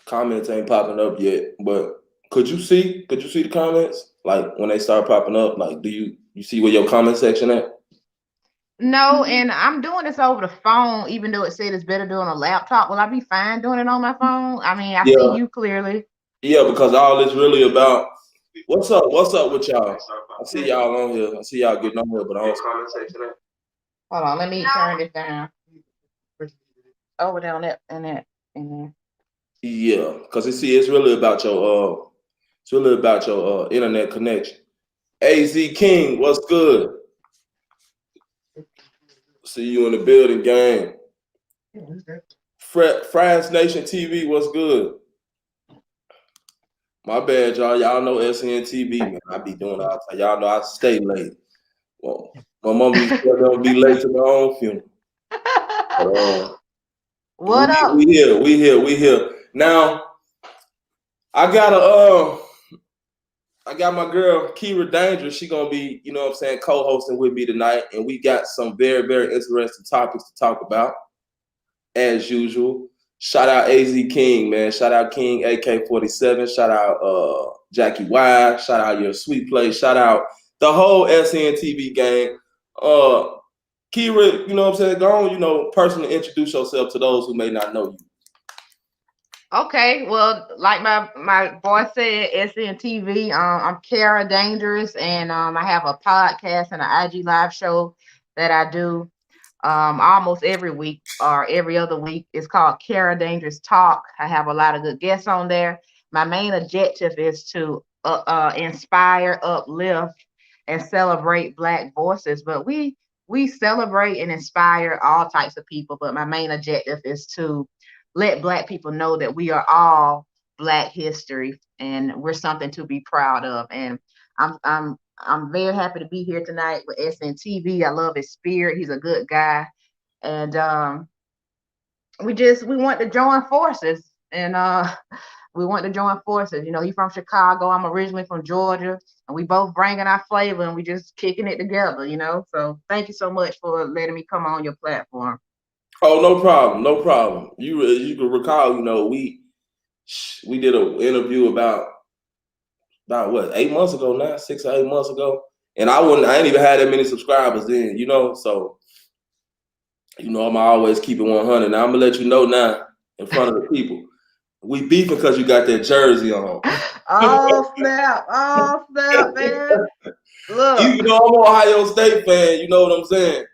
Comments ain't popping up yet, but could you see the comments? Like when they start popping up, like do you see where your comment section at? No, and I'm doing this over the phone, even though it said it's better doing a laptop. Will I be fine doing it on my phone? I mean, I see Yeah, you clearly. yeah, because all it's really about. What's up with y'all? I see y'all on here. I see y'all getting on here, but I don't comment section at. Hold on, let me turn this down. Over down that and that and there. Yeah, because it's really about your internet connection. AZ King, what's good? See you in the building, gang. France Nation TV, what's good? My bad, y'all. Y'all know SNTV, man. I be doing all the time. Y'all know I stay late. Well, my mom used to tell me I'd be late to my own funeral. But, What up? we here. Now, I got my girl Kera Dangerous. She gonna be, you know what I'm saying, co-hosting with me tonight, and we got some very, very interesting topics to talk about, as usual. Shout out AZ King, man. Shout out King AK-47. Shout out Jackie Y. Shout out Your Sweet Place. Shout out the whole SNTV gang. Kera, you know what I'm saying? Go on, personally introduce yourself to those who may not know you. Okay, well, like my boy said, SNTV. I'm Kera Dangerous, and I have a podcast and an IG live show that I do almost every week or every other week. It's called Kera Dangerous Talk. I have a lot of good guests on there. My main objective is to inspire, uplift, and celebrate Black voices. But we celebrate and inspire all types of people. But my main objective is to let Black people know that we are all Black history and we're something to be proud of. And I'm very happy to be here tonight with SNTV. I love his spirit. He's a good guy, and we want to join forces. And we want to join forces. You know, he's from Chicago. I'm originally from Georgia, and we both bringing our flavor and we just kicking it together. You know, so thank you so much for letting me come on your platform. Oh, no problem, no problem. You can recall, we did an interview about what 8 months ago now, 6 or 8 months ago, and I ain't even had that many subscribers then, so I'm always keep it 100. Now I'm gonna let you know now in front of the people, we beefing because you got that jersey on. Oh snap! Oh snap, man! Look, I'm an Ohio State fan. You know what I'm saying?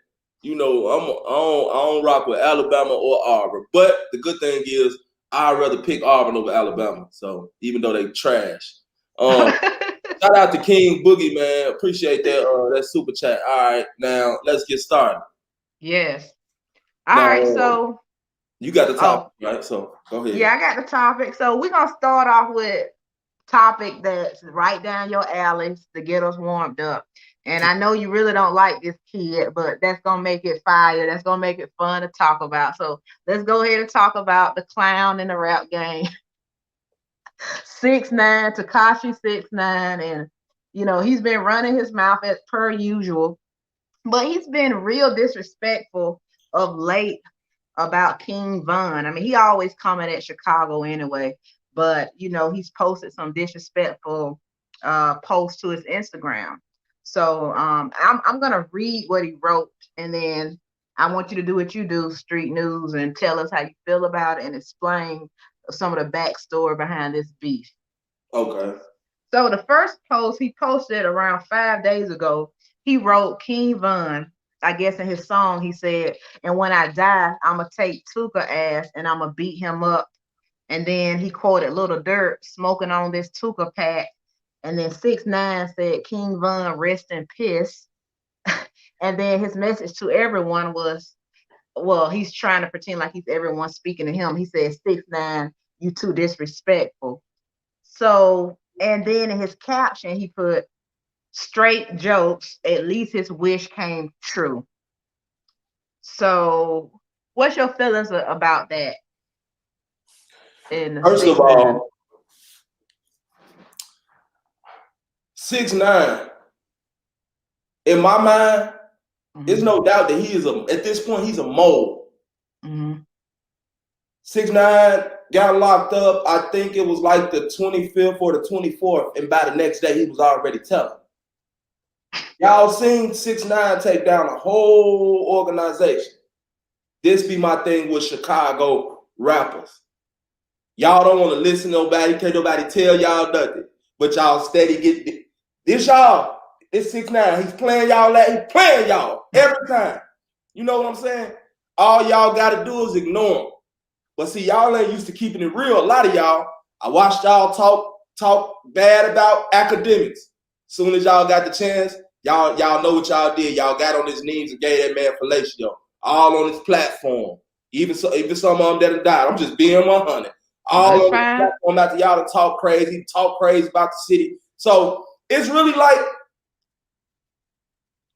I don't rock with Alabama or Auburn, but the good thing is I'd rather pick Auburn over Alabama. So even though they trash, shout out to King Boogie, man. Appreciate that super chat. All right, now let's get started. yes. All Now right, so you got the topic, right? So go ahead. yeah, I got the topic. So we're gonna start off with topic that's right down your alley to get us warmed up. And I know you really don't like this kid, but that's gonna make it fire. That's gonna make it fun to talk about. So let's go ahead and talk about the clown in the rap game. 6ix9ine, Takishi69, and he's been running his mouth as per usual, but he's been real disrespectful of late about King Von. I mean, he always coming at Chicago anyway, but he's posted some disrespectful posts to his Instagram. So I'm gonna read what he wrote, and then I want you to do what you do, Street News, and tell us how you feel about it and explain some of the backstory behind this beef. Okay. So the first post he posted around 5 days ago, he wrote King Von. I guess in his song he said, "And when I die, I'ma take Tuka ass and I'ma beat him up." And then he quoted Little Dirt smoking on this Tuka pack. And then 6ix9ine said, "King Von, rest in piss." And then his message to everyone was, well, he's trying to pretend like he's everyone speaking to him. He said, "6ix9ine, you too disrespectful." So, and then in his caption, he put, "Straight jokes, at least his wish came true." So, what's your feelings about that? In First of 6ix9ine, all, 6ix9ine, in my mind, there's no doubt that he is at this point, he's a mole. Mm-hmm. 6ix9ine got locked up. I think it was like the 25th or the 24th, and by the next day he was already telling. Y'all seen 6ix9ine take down a whole organization. This be my thing with Chicago rappers. Y'all don't want to listen to nobody, can't nobody tell y'all nothing. But y'all steady get this y'all. It's 6ix9ine. He's playing y'all he's playing y'all every time. You know what I'm saying? All y'all gotta do is ignore him. But see, y'all ain't used to keeping it real. A lot of y'all, I watched y'all talk bad about academics. Soon as y'all got the chance, y'all know what y'all did. Y'all got on his knees and gave that man fellatio. All on his platform. Even some of them that have died. I'm just being 100. All on his platform after y'all to talk crazy about the city. So it's really like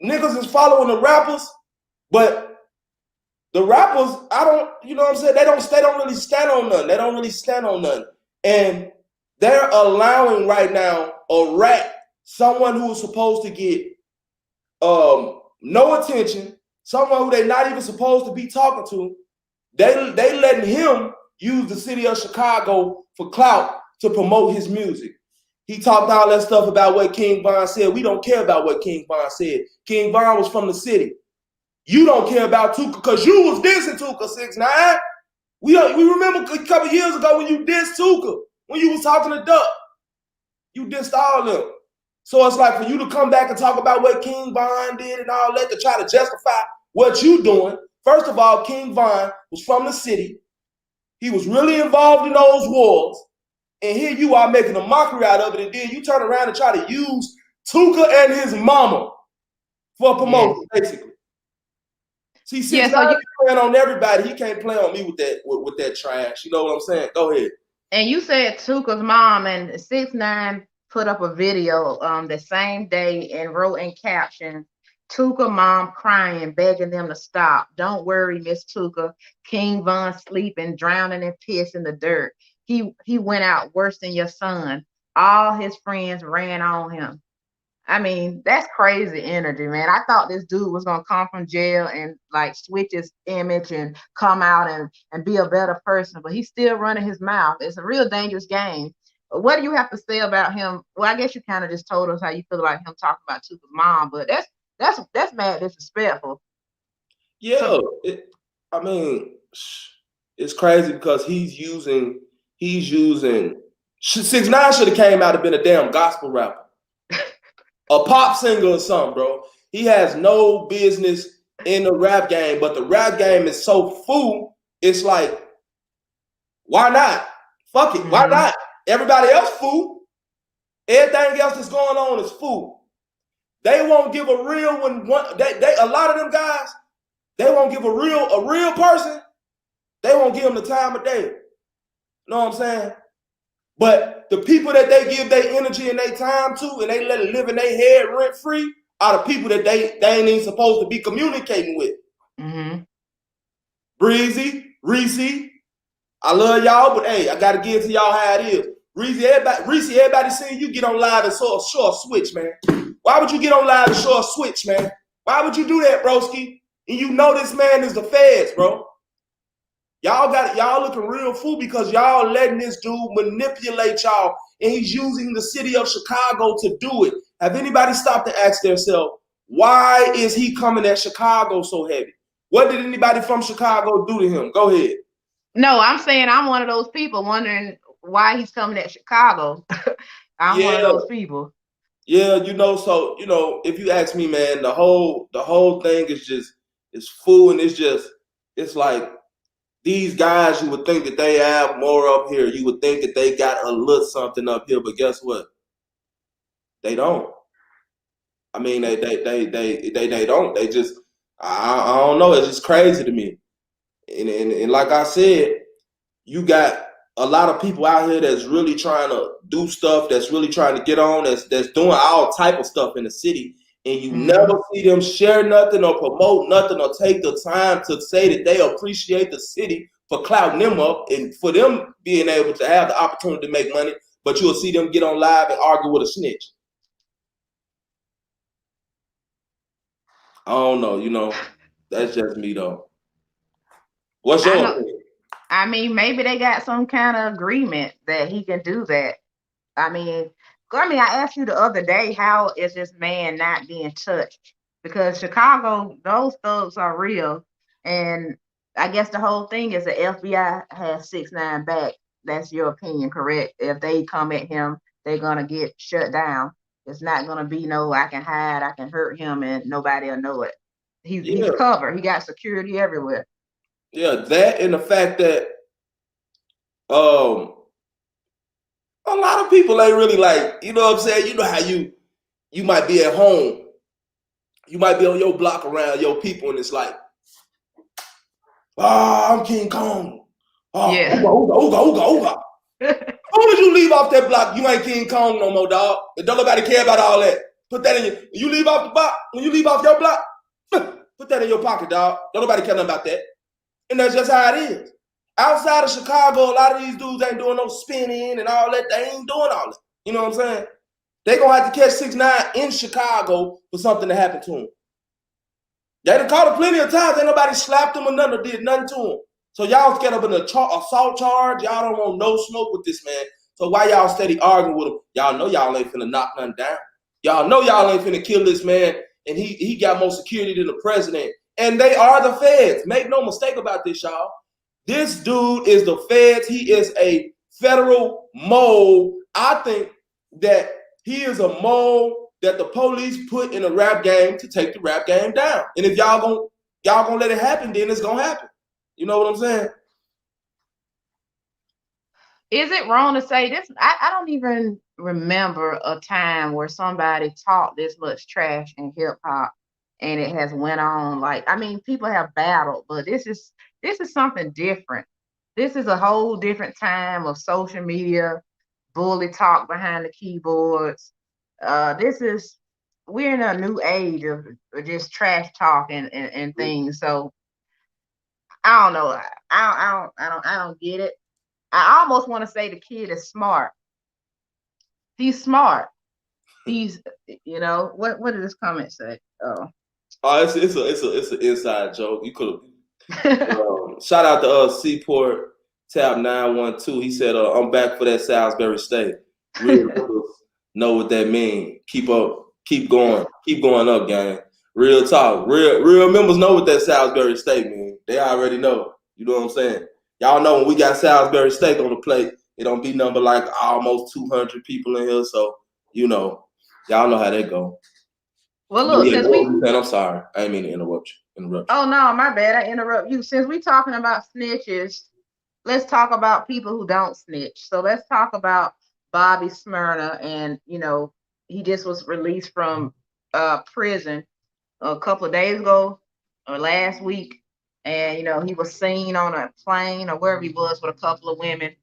niggas is following the rappers, but the rappers, you know what I'm saying? They don't really stand on nothing. They don't really stand on nothing. And they're allowing right now a rat, someone who is supposed to get no attention, someone who they're not even supposed to be talking to, they letting him use the city of Chicago for clout to promote his music. He talked all that stuff about what King Von said. We don't care about what King Von said. King Von was from the city. You don't care about Tuka because you was dissing Tuka, 6ix9ine. We remember a couple years ago when you dissed Tuka, when you was talking to Duck. You dissed all of them. So it's like for you to come back and talk about what King Von did and all that to try to justify what you doing. First of all, King Von was from the city. He was really involved in those wars. And here you are making a mockery out of it. And then you turn around and try to use Tuka and his mama for promotion, basically. See, 6ix9ine playing on everybody. He can't play on me with that trash. You know what I'm saying? Go ahead. And you said Tuka's mom, and 6ix9ine put up a video the same day and wrote in caption, Tuka mom crying, begging them to stop. Don't worry, Miss Tuka. King Von sleeping, drowning in piss in the dirt. He went out worse than your son. All his friends ran on him. I mean, that's crazy energy, man. I thought this dude was gonna come from jail and like switch his image and come out and be a better person, but he's still running his mouth. It's a real dangerous game. What do you have to say about him? Well, I guess you kind of just told us how you feel about him talking about Tupa's mom, but that's mad disrespectful. Yeah, I mean, it's crazy because he's using 6ix9ine should have came out and been a damn gospel rapper. A pop singer or something, bro. He has no business in the rap game, but the rap game is so full, it's like, why not? Fuck it, why not? Everybody else fool. Everything else that's going on is fool. They won't give a real a lot of them guys, they won't give a real person, they won't give them the time of day. You know what I'm saying? But the people that they give their energy and their time to and they let it live in their head rent free are the people that they ain't even supposed to be communicating with. Breezy, Reese, I love y'all, but hey, I gotta give it to y'all how it is. Reese, everybody seeing you get on live and show a switch, man. Why would you get on live and show a switch, man? Why would you do that, broski? And you know this man is the feds, bro. Y'all looking real fool because y'all letting this dude manipulate y'all, and he's using the city of Chicago to do it. Have anybody stopped to ask themselves, why is he coming at Chicago so heavy? What did anybody from Chicago do to him? Go ahead. No, I'm saying I'm one of those people wondering why he's coming at Chicago. I'm one of those people. Yeah, so if you ask me, man, the whole thing is fool, and it's like these guys, you would think that they have more up here. You would think that they got a little something up here, but guess what? They don't. I mean, they don't. They just, I don't know. It's just crazy to me. And like I said, you got a lot of people out here that's really trying to do stuff, that's really trying to get on, that's doing all type of stuff in the city, and you never see them share nothing or promote nothing or take the time to say that they appreciate the city for clouting them up and for them being able to have the opportunity to make money, but you'll see them get on live and argue with a snitch. I don't know, that's just me though. What's your opinion? I mean, maybe they got some kind of agreement that he can do that. I mean, I asked you the other day, how is this man not being touched? Because Chicago, those thugs are real, and I guess the whole thing is the FBI has 6ix9ine back. That's your opinion, correct? If they come at him, they're gonna get shut down. It's not gonna be no I can hide, I can hurt him, and nobody'll know it. He's Yeah, covered. He got security everywhere. yeah, that and the fact that um a lot of people ain't really like, you know what I'm saying? You know how you might be at home, you might be on your block around your people, and it's like, I'm King Kong. Oh, Yeah. ooga, ooga, ooga, ooga. As soon as you leave off that block, you ain't King Kong no more, dog. And don't nobody care about all that. Put that in your, when you leave off the block, when you leave off your block, put that in your pocket, dog. Don't nobody care nothing about that. And that's just how it is. Outside of Chicago, a lot of these dudes ain't doing no spinning and all that. They ain't doing all that. You know what I'm saying? They gonna have to catch 6ix9ine in Chicago for something to happen to him. They done caught him plenty of times. Ain't nobody slapped him or nothing or did nothing to him. So y'all get up in an assault charge. Y'all don't want no smoke with this man. So why y'all steady arguing with him? Y'all know y'all ain't finna knock nothing down. Y'all know y'all ain't finna kill this man, and he got more security than the president. And they are the feds. Make no mistake about this, y'all. This dude is the feds. He is a federal mole. I think that he is a mole that the police put in a rap game to take the rap game down. And if y'all gonna let it happen, then it's gonna happen. You know what I'm saying? Is it wrong to say this? I don't even remember a time where somebody talked this much trash in hip hop and it has went on. Like, I mean, people have battled, but this is something different. This is a whole different time of social media, bully talk behind the keyboards. This is we're in a new age of just trash talk and things. So I don't know. I don't get it. I almost want to say the kid is smart. He's smart. He's, what did this comment say? Oh, Oh, it's an inside joke. You could have shout out to Seaport Tab 912. He said, I'm back for that Salisbury steak. Real members know what that means. Keep up, keep going up, gang. Real talk. Real members know what that Salisbury steak means. They already know. You know what I'm saying? Y'all know when we got Salisbury steak on the plate, it don't be number like almost 200 people in here. So, y'all know how that go. Well, look, yeah, I'm sorry. I didn't mean to interrupt you. Oh no, my bad. I interrupt you. Since we talking about snitches, let's talk about people who don't snitch. So let's talk about Bobby Smyrna, and he just was released from prison a couple of days ago or last week, and he was seen on a plane or wherever he was with a couple of women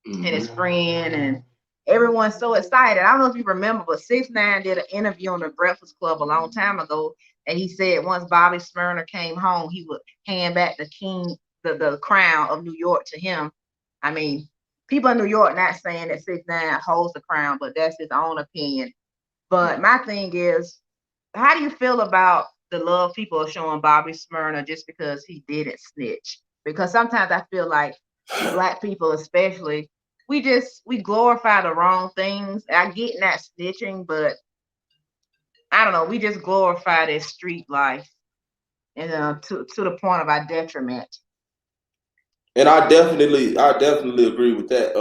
and his friend, and everyone's so excited. I don't know if you remember, but 6ix9ine did an interview on the Breakfast Club a long time ago, and he said once Bobby Smyrna came home, he would hand back the crown of New York to him. I mean, people in New York not saying that 6ix9ine holds the crown, but that's his own opinion. But my thing is, how do you feel about the love people are showing Bobby Smyrna just because he didn't snitch? Because sometimes I feel like Black people especially, we glorify the wrong things. I get not snitching, but I don't know, we just glorify this street life, and to the point of our detriment. And I definitely agree with that.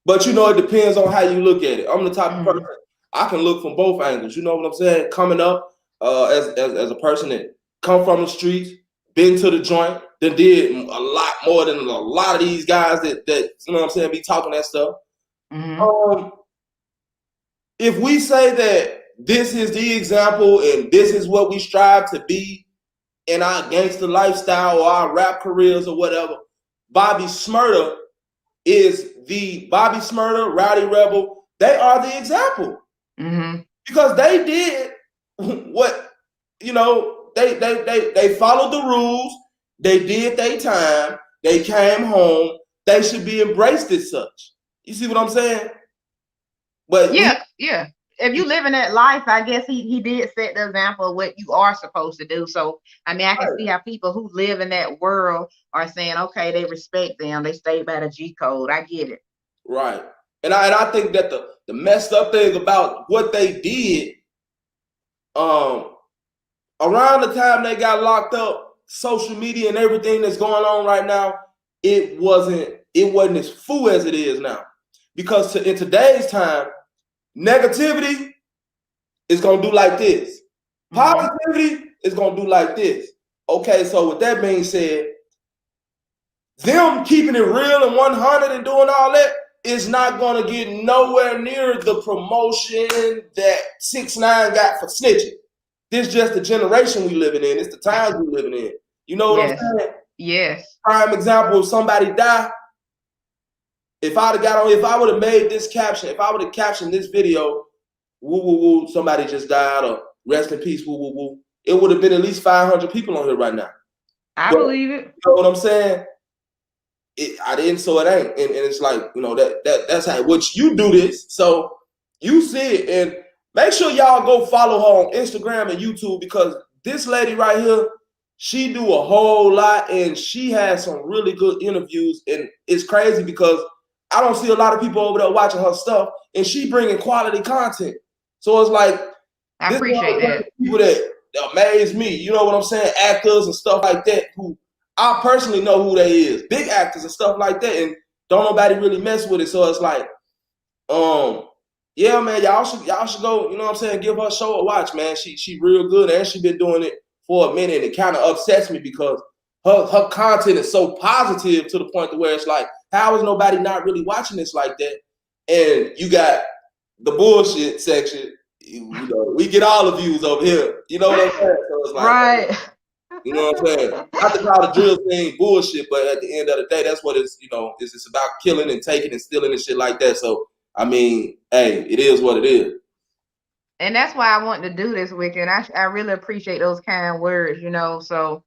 But it depends on how you look at it. I'm the type of person, I can look from both angles. You know what I'm saying? Coming up as a person that come from the streets, been to the joint, that did a lot more than a lot of these guys that you know what I'm saying, be talking that stuff. If we say that this is the example and this is what we strive to be in our gangster lifestyle or our rap careers or whatever, Bobby Smyrna, Rowdy Rebel, they are the example. Because they did what, they followed the rules, they did their time, they came home, they should be embraced as such. You see what I'm saying? But yeah. if you live in that life, I guess he did set the example of what you are supposed to do. So I mean, I can see how people who live in that world are saying, okay, they respect them, they stay by the G code. I get it. Right. And I think that the messed up thing about what they did, around the time they got locked up, social media and everything that's going on right now, it wasn't as full as it is now. Because in today's time, negativity is gonna do like this. Positivity is gonna do like this. Okay, so with that being said, them keeping it real and 100 and doing all that is not gonna get nowhere near the promotion that 6ix9ine got for snitching. This is just the generation we living in. It's the times we living in. You know what I'm saying? Yes. Prime example: if somebody died, if I would have made this caption, if I would have captioned this video, woo woo woo, somebody just died, or rest in peace, woo woo woo, it would have been at least 500 people on here right now. I believe it. You know what I'm saying? I didn't, so it ain't. And it's like, you know, that's how, which you do this, so you see it. And make sure y'all go follow her on Instagram and YouTube, because this lady right here, she do a whole lot, and she has some really good interviews. And it's crazy because I don't see a lot of people over there watching her stuff, and she bringing quality content. So it's like, I appreciate that. People that amaze me, you know what I'm saying? Actors and stuff like that, who I personally know who they is, big actors and stuff like that, and don't nobody really mess with it. So it's like, yeah, man, y'all should go, you know what I'm saying, give her a show a watch, man. She real good, and she been doing it for a minute, and it kind of upsets me because her content is so positive to the point to where it's like, how is nobody not really watching this like that? And you got the bullshit section. You know, we get all the views over here. You know what I'm saying? So it's like, right. You know what I'm saying? Not to call the drill thing bullshit, but at the end of the day, that's what it's, you know, it's about killing and taking and stealing and shit like that. So, I mean, hey, it is what it is. And that's why I wanted to do this with you. And I really appreciate those kind words, you know. So,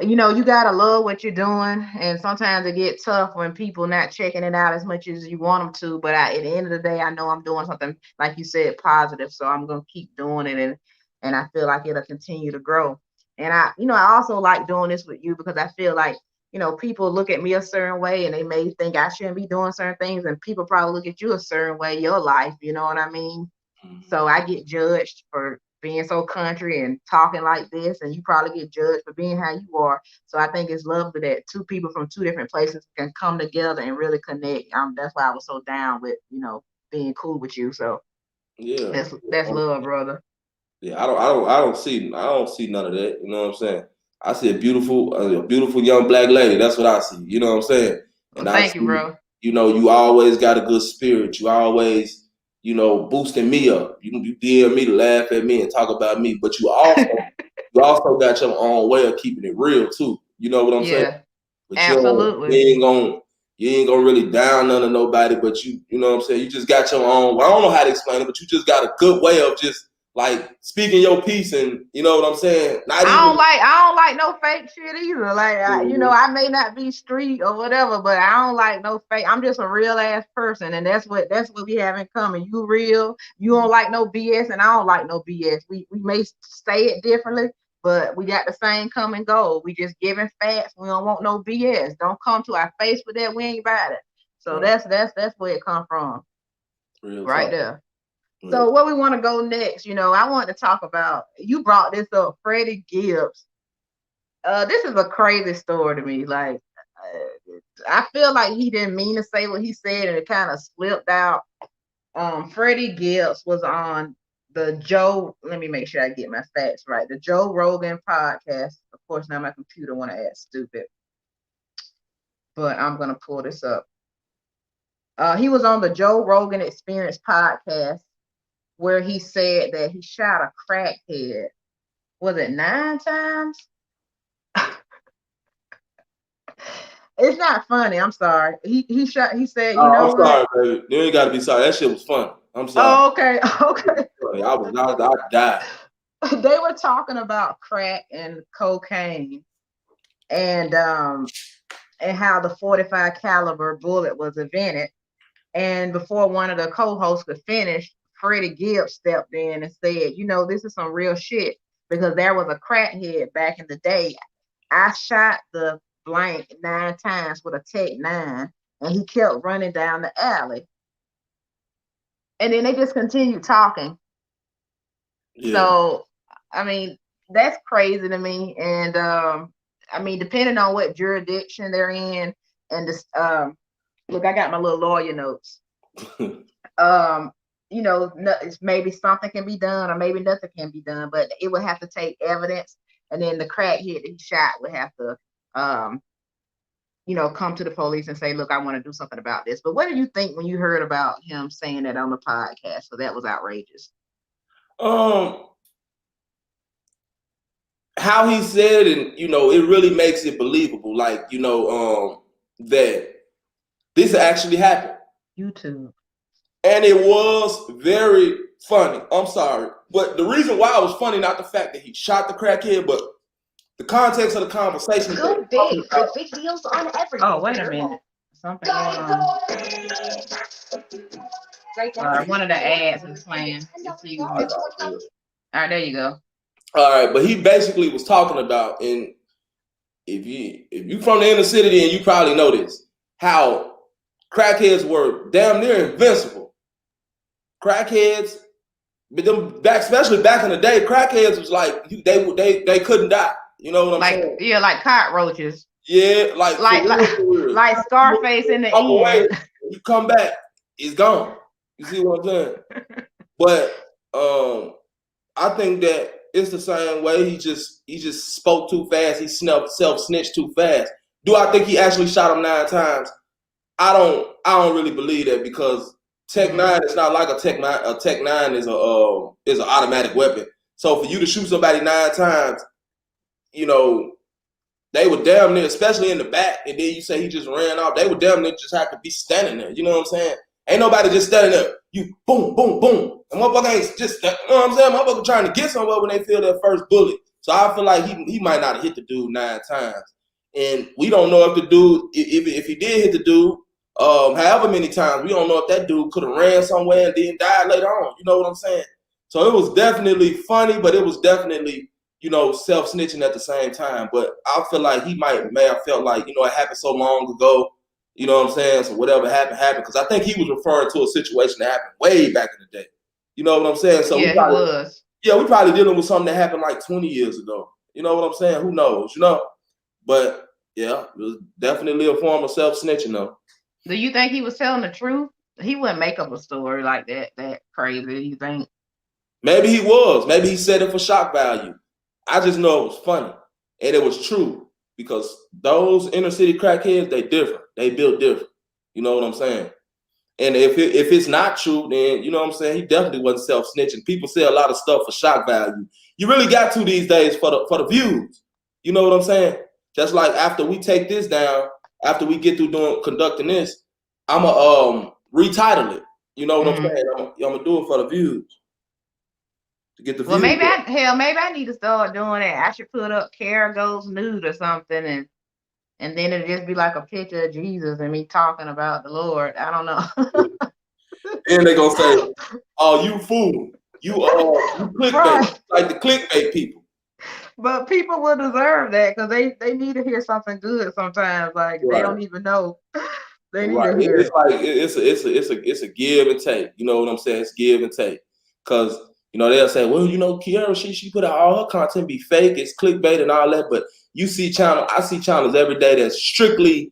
you know, you gotta love what you're doing, and sometimes it get tough when people not checking it out as much as you want them to. But at the end of the day, I know I'm doing something, like you said, positive. So I'm gonna keep doing it, and I feel like it'll continue to grow. And I also like doing this with you because I feel like, you know, people look at me a certain way and they may think I shouldn't be doing certain things, and people probably look at you a certain way, your life, you know what I mean? So I get judged for being so country and talking like this, and you probably get judged for being how you are. So I think it's lovely that two people from two different places can come together and really connect. That's why I was so down with, you know, being cool with you. So yeah, that's love, brother. Yeah, I don't see none of that. You know what I'm saying? I see a beautiful young black lady. That's what I see. You know what I'm saying? And Well, thank you, bro. You know, you always got a good spirit. You always, you know, boosting me up. You DM me to laugh at me and talk about me, but you also got your own way of keeping it real too. You know what I'm saying? But absolutely. You ain't gonna really down none of nobody, but you know what I'm saying? You just got your own, well, I don't know how to explain it, but you just got a good way of just like speaking your piece, and you know what I'm saying? I don't like no fake shit either. Like, you know, I may not be street or whatever, but I don't like no fake. I'm just a real ass person, and that's what we have in common. You real, you don't like no BS, and I don't like no BS. We may say it differently, but we got the same common goal. We just giving facts. We don't want no BS. Don't come to our face with that. We ain't about it. So that's where it come from. Real right talk. there. So where we want to go next, you know, I want to talk about, you brought this up, Freddie Gibbs. This is a crazy story to me. Like, I feel like he didn't mean to say what he said, and it kind of slipped out. Freddie Gibbs was on let me make sure I get my facts right. The Joe Rogan podcast. Of course, now my computer want to act stupid, but I'm going to pull this up. He was on the Joe Rogan Experience podcast, where he said that he shot a crackhead. Was it 9 times? It's not funny. I'm sorry. He said, you know I'm sorry, baby. You ain't gotta be sorry. That shit was fun. I'm sorry. Oh, okay. I died. They were talking about crack and cocaine, and how the .45 caliber bullet was invented. And before one of the co-hosts could finish, Freddie Gibbs stepped in and said, you know, this is some real shit because there was a crackhead back in the day. I shot the blank 9 times with a Tech 9 and he kept running down the alley. And then they just continued talking. Yeah. So, I mean, that's crazy to me. And I mean, depending on what jurisdiction they're in, and this look, I got my little lawyer notes. You know, maybe something can be done or maybe nothing can be done, but it would have to take evidence, and then the crackhead that he shot would have to you know, come to the police and say, look, I want to do something about this. But what did you think when you heard about him saying that on the podcast? So that was outrageous. How he said, and you know, it really makes it believable. Like, you know, that this actually happened. YouTube. And it was very funny. I'm sorry. But the reason why it was funny, not the fact that he shot the crackhead, but the context of the conversation. Go big. The big deals on everything. Oh, wait a minute. Something going on. One of the ads is playing. All right, there you go. All right, but he basically was talking about, and if you from the inner city, then you probably know this, how crackheads were damn near invincible. Crackheads, but them back, especially back in the day, crackheads was like they couldn't die. You know what I'm saying? Yeah, like cockroaches. Yeah, like Scarface in the end. You come back, it's gone. You see what I'm saying? But I think that it's the same way. He just spoke too fast. He self-snitched too fast. Do I think he actually shot him 9 times? I don't really believe that, because Tech 9 is not like a Tech 9. A Tech 9 is an automatic weapon. So for you to shoot somebody 9 times, you know, they would damn near, especially in the back, and then you say he just ran off, they would damn near just have to be standing there. You know what I'm saying? Ain't nobody just standing there. You boom, boom, boom. And motherfucker ain't just, you know what I'm saying? Motherfucker trying to get somewhere when they feel their first bullet. So I feel like he might not have hit the dude 9 times. And we don't know if the dude, if he did hit the dude, however many times, we don't know if that dude could have ran somewhere and then died later on. You know what I'm saying? So it was definitely funny, but it was definitely, you know, self-snitching at the same time. But I feel like he may have felt like, you know, it happened so long ago. You know what I'm saying? So whatever happened, happened. Because I think he was referring to a situation that happened way back in the day. You know what I'm saying? So yeah, he was. Yeah, we probably dealing with something that happened like 20 years ago. You know what I'm saying? Who knows? You know? But yeah, it was definitely a form of self-snitching though. Do you think he was telling the truth? He wouldn't make up a story like that crazy, you think? Maybe he was. Maybe he said it for shock value. I just know it was funny. And it was true. Because those inner city crackheads, they different. They built different. You know what I'm saying? And if it's not true, then, you know what I'm saying, he definitely wasn't self-snitching. People say a lot of stuff for shock value. You really got to these days for the views. You know what I'm saying? Just like after we take this down, after we get through conducting this, I'ma retitle it. You know what I'm saying? I'm gonna do it for the views. To get the views. Well, maybe I need to start doing that. I should put up Kera Goes Nude or something, and then it'll just be like a picture of Jesus and me talking about the Lord. I don't know. And they're gonna say, "Oh, you fool! You clickbait, right. Like the clickbait people." But people will deserve that because they need to hear something good sometimes. Like right. They don't even know. They need to hear. It's like it's a give and take. You know what I'm saying? It's give and take. Because you know they'll say, well, you know, Kera, she put out all her content be fake. It's clickbait and all that. But I see channels every day that's strictly,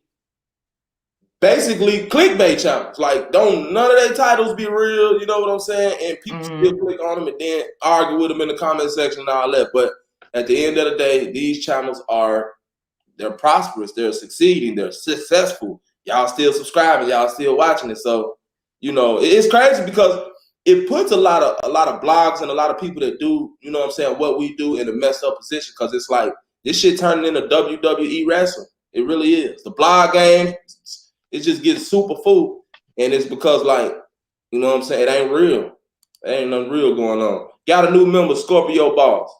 basically clickbait channels. Like none of their titles be real. You know what I'm saying? And people still click on them and then argue with them in the comment section and all that. But at the end of the day, these channels they're prosperous, they're succeeding, they're successful. Y'all still subscribing, y'all still watching it. So, you know, it's crazy because it puts a lot of blogs and a lot of people that do, you know what I'm saying, what we do in a messed up position, because it's like this shit turning into WWE wrestling. It really is. The blog game, it just gets super full. And it's because, like, you know what I'm saying, it ain't real. There ain't nothing real going on. Got a new member, Scorpio Boss.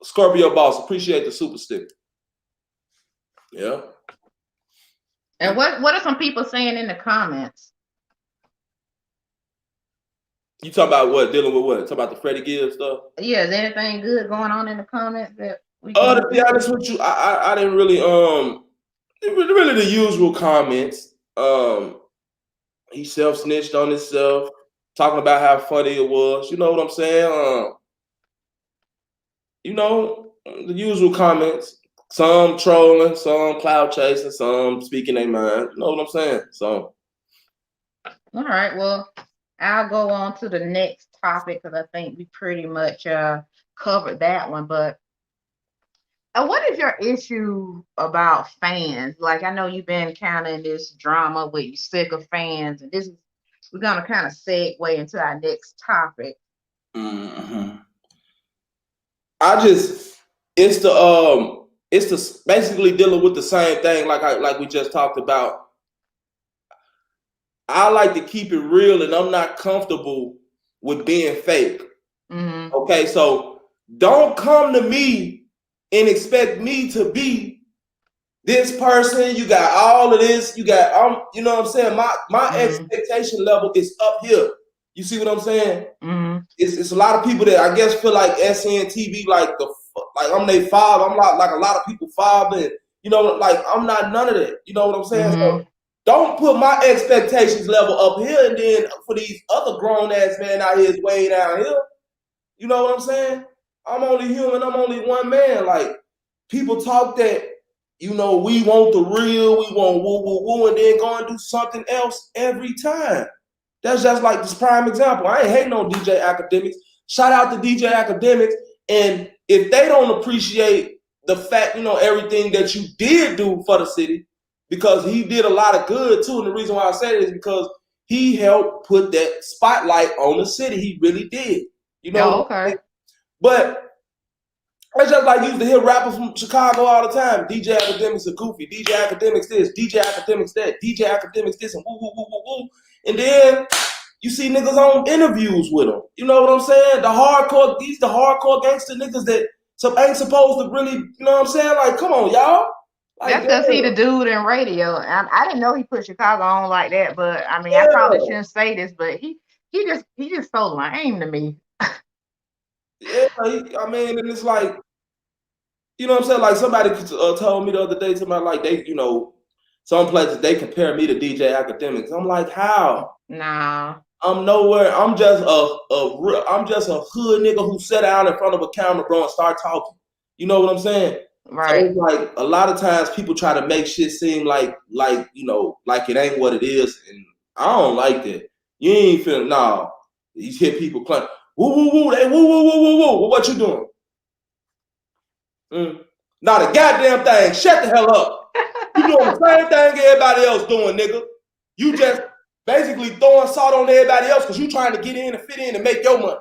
Scorpio Boss, appreciate the super sticker. Yeah. And what are some people saying in the comments? You talking about what? Dealing with what? Talking about the Freddie Gibbs stuff? Yeah, is anything good going on in the comments that we can to be honest with you, I didn't really really the usual comments. He self-snitched on himself, talking about how funny it was. You know what I'm saying? You know, the usual comments. Some trolling, some clout chasing, some speaking their mind. You know what I'm saying? So. All right. Well, I'll go on to the next topic because I think we pretty much covered that one. But what is your issue about fans? Like, I know you've been kind of in this drama where you're sick of fans, and we're gonna kind of segue into our next topic. Mm-hmm. It's the basically dealing with the same thing like we just talked about. I like to keep it real, and I'm not comfortable with being fake. Mm-hmm. Okay, so don't come to me and expect me to be this person. You got all of this. You got you know what I'm saying? My expectation level is up here. You see what I'm saying? Mm-hmm. It's a lot of people that I guess feel like SNTV like I'm their father. I'm like a lot of people father, and you know, like I'm not none of that. You know what I'm saying? Mm-hmm. So don't put my expectations level up here, and then for these other grown ass men out here is way down here. You know what I'm saying? I'm only human. I'm only one man. Like people talk that, you know, we want the real, we want woo woo woo, and then go and do something else every time. That's just like this prime example. I ain't hating on DJ Academics. Shout out to DJ Academics. And if they don't appreciate the fact, you know, everything that you did do for the city, because he did a lot of good too. And the reason why I say it is because he helped put that spotlight on the city. He really did. You know? Okay. But it's just like you used to hear rappers from Chicago all the time. DJ Academics are goofy. DJ Academics this. DJ Academics that. DJ Academics this and woo, woo, woo, woo, woo. And then you see niggas on interviews with them. You know what I'm saying? The hardcore gangster niggas that ain't supposed to really, you know what I'm saying? Like, come on, y'all. Like, that's because he the dude in radio. I didn't know he put Chicago on like that, but I mean, I probably shouldn't say this, but he just stole my aim to me. Yeah, I mean, and it's like, you know what I'm saying? Like somebody told me the other day, somebody like they, you know, some places they compare me to DJ Academics. I'm like, how? Nah. I'm nowhere. I'm just a hood nigga who sat down in front of a camera, bro, and start talking. You know what I'm saying? Right. So it's like a lot of times people try to make shit seem like you know, like it ain't what it is, and I don't like that. You ain't feeling nah. You hear people claim, woo woo woo, they woo woo woo woo woo. What you doing? Not a goddamn thing. Shut the hell up. You doing the same thing everybody else doing, nigga. You just basically throwing salt on everybody else because you trying to get in and fit in and make your money.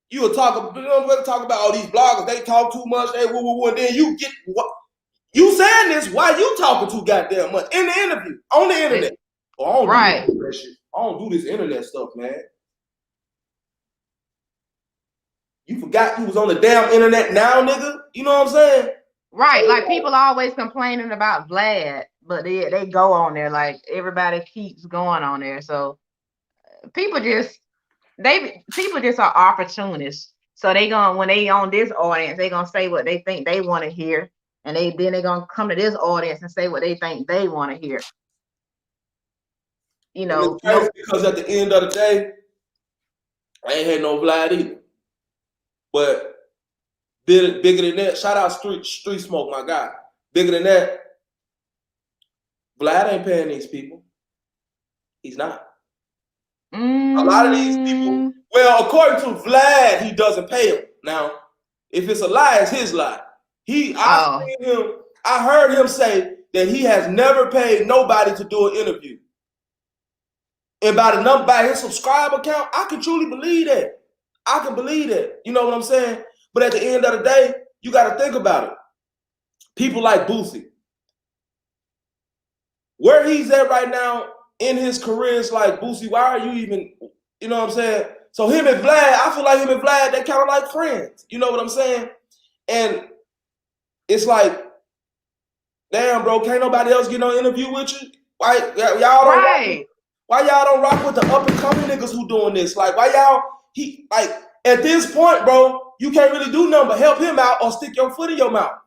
You will talk about all these bloggers. They talk too much. They woo woo woo, and then you get what you saying this. Why you talking too goddamn much in the interview on the internet? Oh, I don't do that shit. I don't do this internet stuff, man. You forgot you was on the damn internet now, nigga? You know what I'm saying? Right. Like people always complaining about Vlad, but they go on there. Like everybody keeps going on there. So people just are opportunists. So when they on this audience, they gonna say what they think they want to hear. And they gonna come to this audience and say what they think they want to hear. You know, because at the end of the day, I ain't had no Vlad either. But bigger than that, shout out Street Smoke, my guy. Bigger than that, Vlad ain't paying these people. He's not. A lot of these people, well, according to Vlad, he doesn't pay them. Now, if it's a lie, it's his lie. I heard him say that he has never paid nobody to do an interview. And by his subscriber count, I can truly believe that. I can believe that. You know what I'm saying? But at the end of the day, you got to think about it. People like Boosie, where he's at right now in his career is like, Boosie, why are you even, you know what I'm saying? So him and Vlad, I feel like him and Vlad, they kind of like friends. You know what I'm saying? And it's like, Damn, bro, can't nobody else get no interview with you? Why y'all don't Right. why y'all don't rock with the up and coming niggas who doing this? Like, why y'all at this point, bro, you can't really do nothing but help him out or stick your foot in your mouth.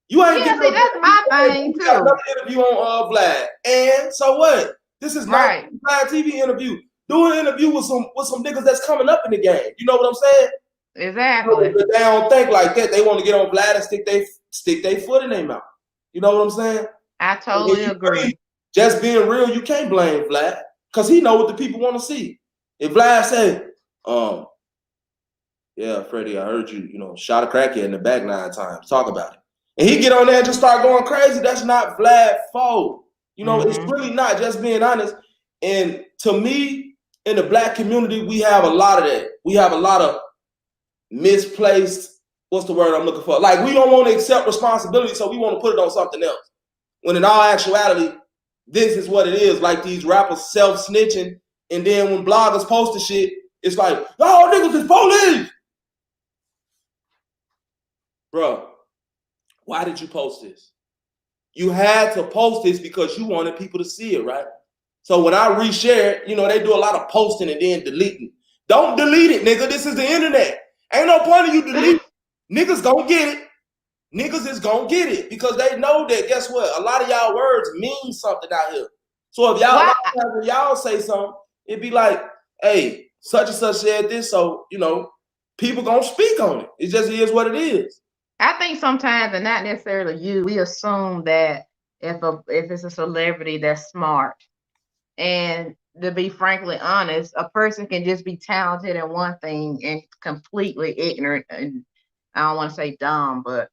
You ain't Yeah, see, that's my thing got too. another interview on Vlad. And so what? This is not a Vlad TV interview. Do an interview with some niggas that's coming up in the game. You know what I'm saying? Exactly. You know, they don't think like that. They want to get on Vlad and stick their foot in their mouth. You know what I'm saying? I totally agree. Just being real, you can't blame Vlad because he know what the people want to see. If Vlad say, yeah, Freddie, I heard you, shot a crackhead in the back 9 times. Talk about it. And he get on there and just start going crazy. That's not Vlad's fault. It's really not, just being honest. And to me, in the black community, we have a lot of that. We have a lot of misplaced, what's the word I'm looking for? Like, we don't want to accept responsibility, so we want to put it on something else. When in all actuality, this is what it is. Like these rappers self-snitching, and then when bloggers post the shit, it's like, oh, niggas is police. Bro, why did you post this? You had to post this because you wanted people to see it, right? So when I reshare it, they do a lot of posting and then deleting. Don't delete it, nigga. This is the internet. Ain't no point of you delete. Niggas gonna get it. Niggas is gonna get it because they know that, guess what? A lot of y'all words mean something out here. So if y'all say something, it'd be like, hey, such and such said this, so, people gonna speak on it. It just is what it is. I think sometimes, and not necessarily you, we assume that if it's a celebrity that's smart, and to be frankly honest, a person can just be talented in one thing and completely ignorant, and I don't want to say dumb, but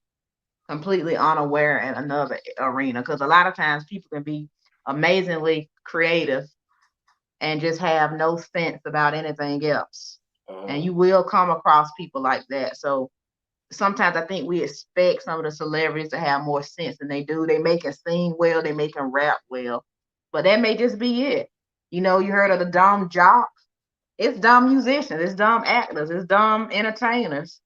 completely unaware in another arena. Because a lot of times people can be amazingly creative and just have no sense about anything else. And you will come across people like that. So sometimes I think we expect some of the celebrities to have more sense than they do. They make it sing well, they make them rap well, but that may just be it. You heard of the dumb jocks? It's dumb musicians, it's dumb actors, it's dumb entertainers,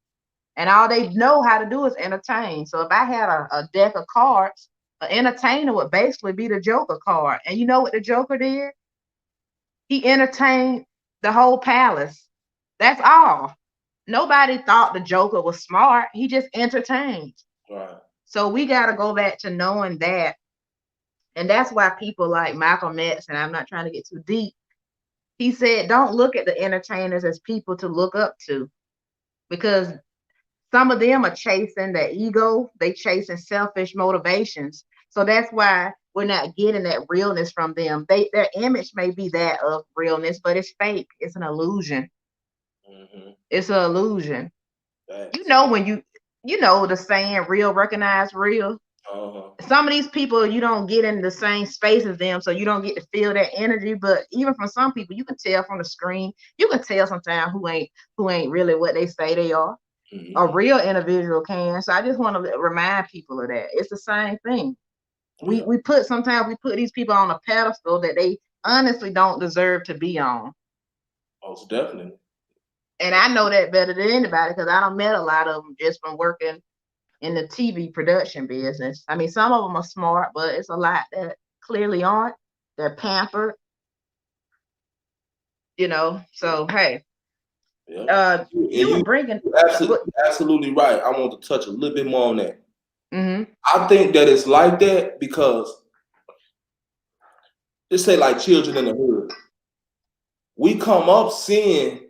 and all they know how to do is entertain. So if I had a deck of cards, an entertainer would basically be the Joker card. And you know what the Joker did? He entertained the whole palace. That's all. Nobody thought the Joker was smart. He just entertained. Right. So we got to go back to knowing that. And that's why people like Malcolm X, and I'm not trying to get too deep, he said, don't look at the entertainers as people to look up to, because some of them are chasing their ego. They chasing selfish motivations. So that's why we're not getting that realness from them. Their image may be that of realness, but it's fake. It's an illusion. It's an illusion. Thanks. When the saying, real recognize real. Some of these people, you don't get in the same space as them, so you don't get to feel that energy. But even from some people, you can tell from the screen. You can tell sometimes who ain't really what they say they are. A real individual can. So I just want to remind people of that. It's the same thing. Yeah. We put these people on a pedestal that they honestly don't deserve to be on. Most definitely. And I know that better than anybody because I done met a lot of them just from working in the TV production business. I mean, some of them are smart, but it's a lot that clearly aren't. They're pampered, So hey, you were bringing absolutely right. I want to touch a little bit more on that. I think that it's like that because, just say like children in the hood, we come up seeing.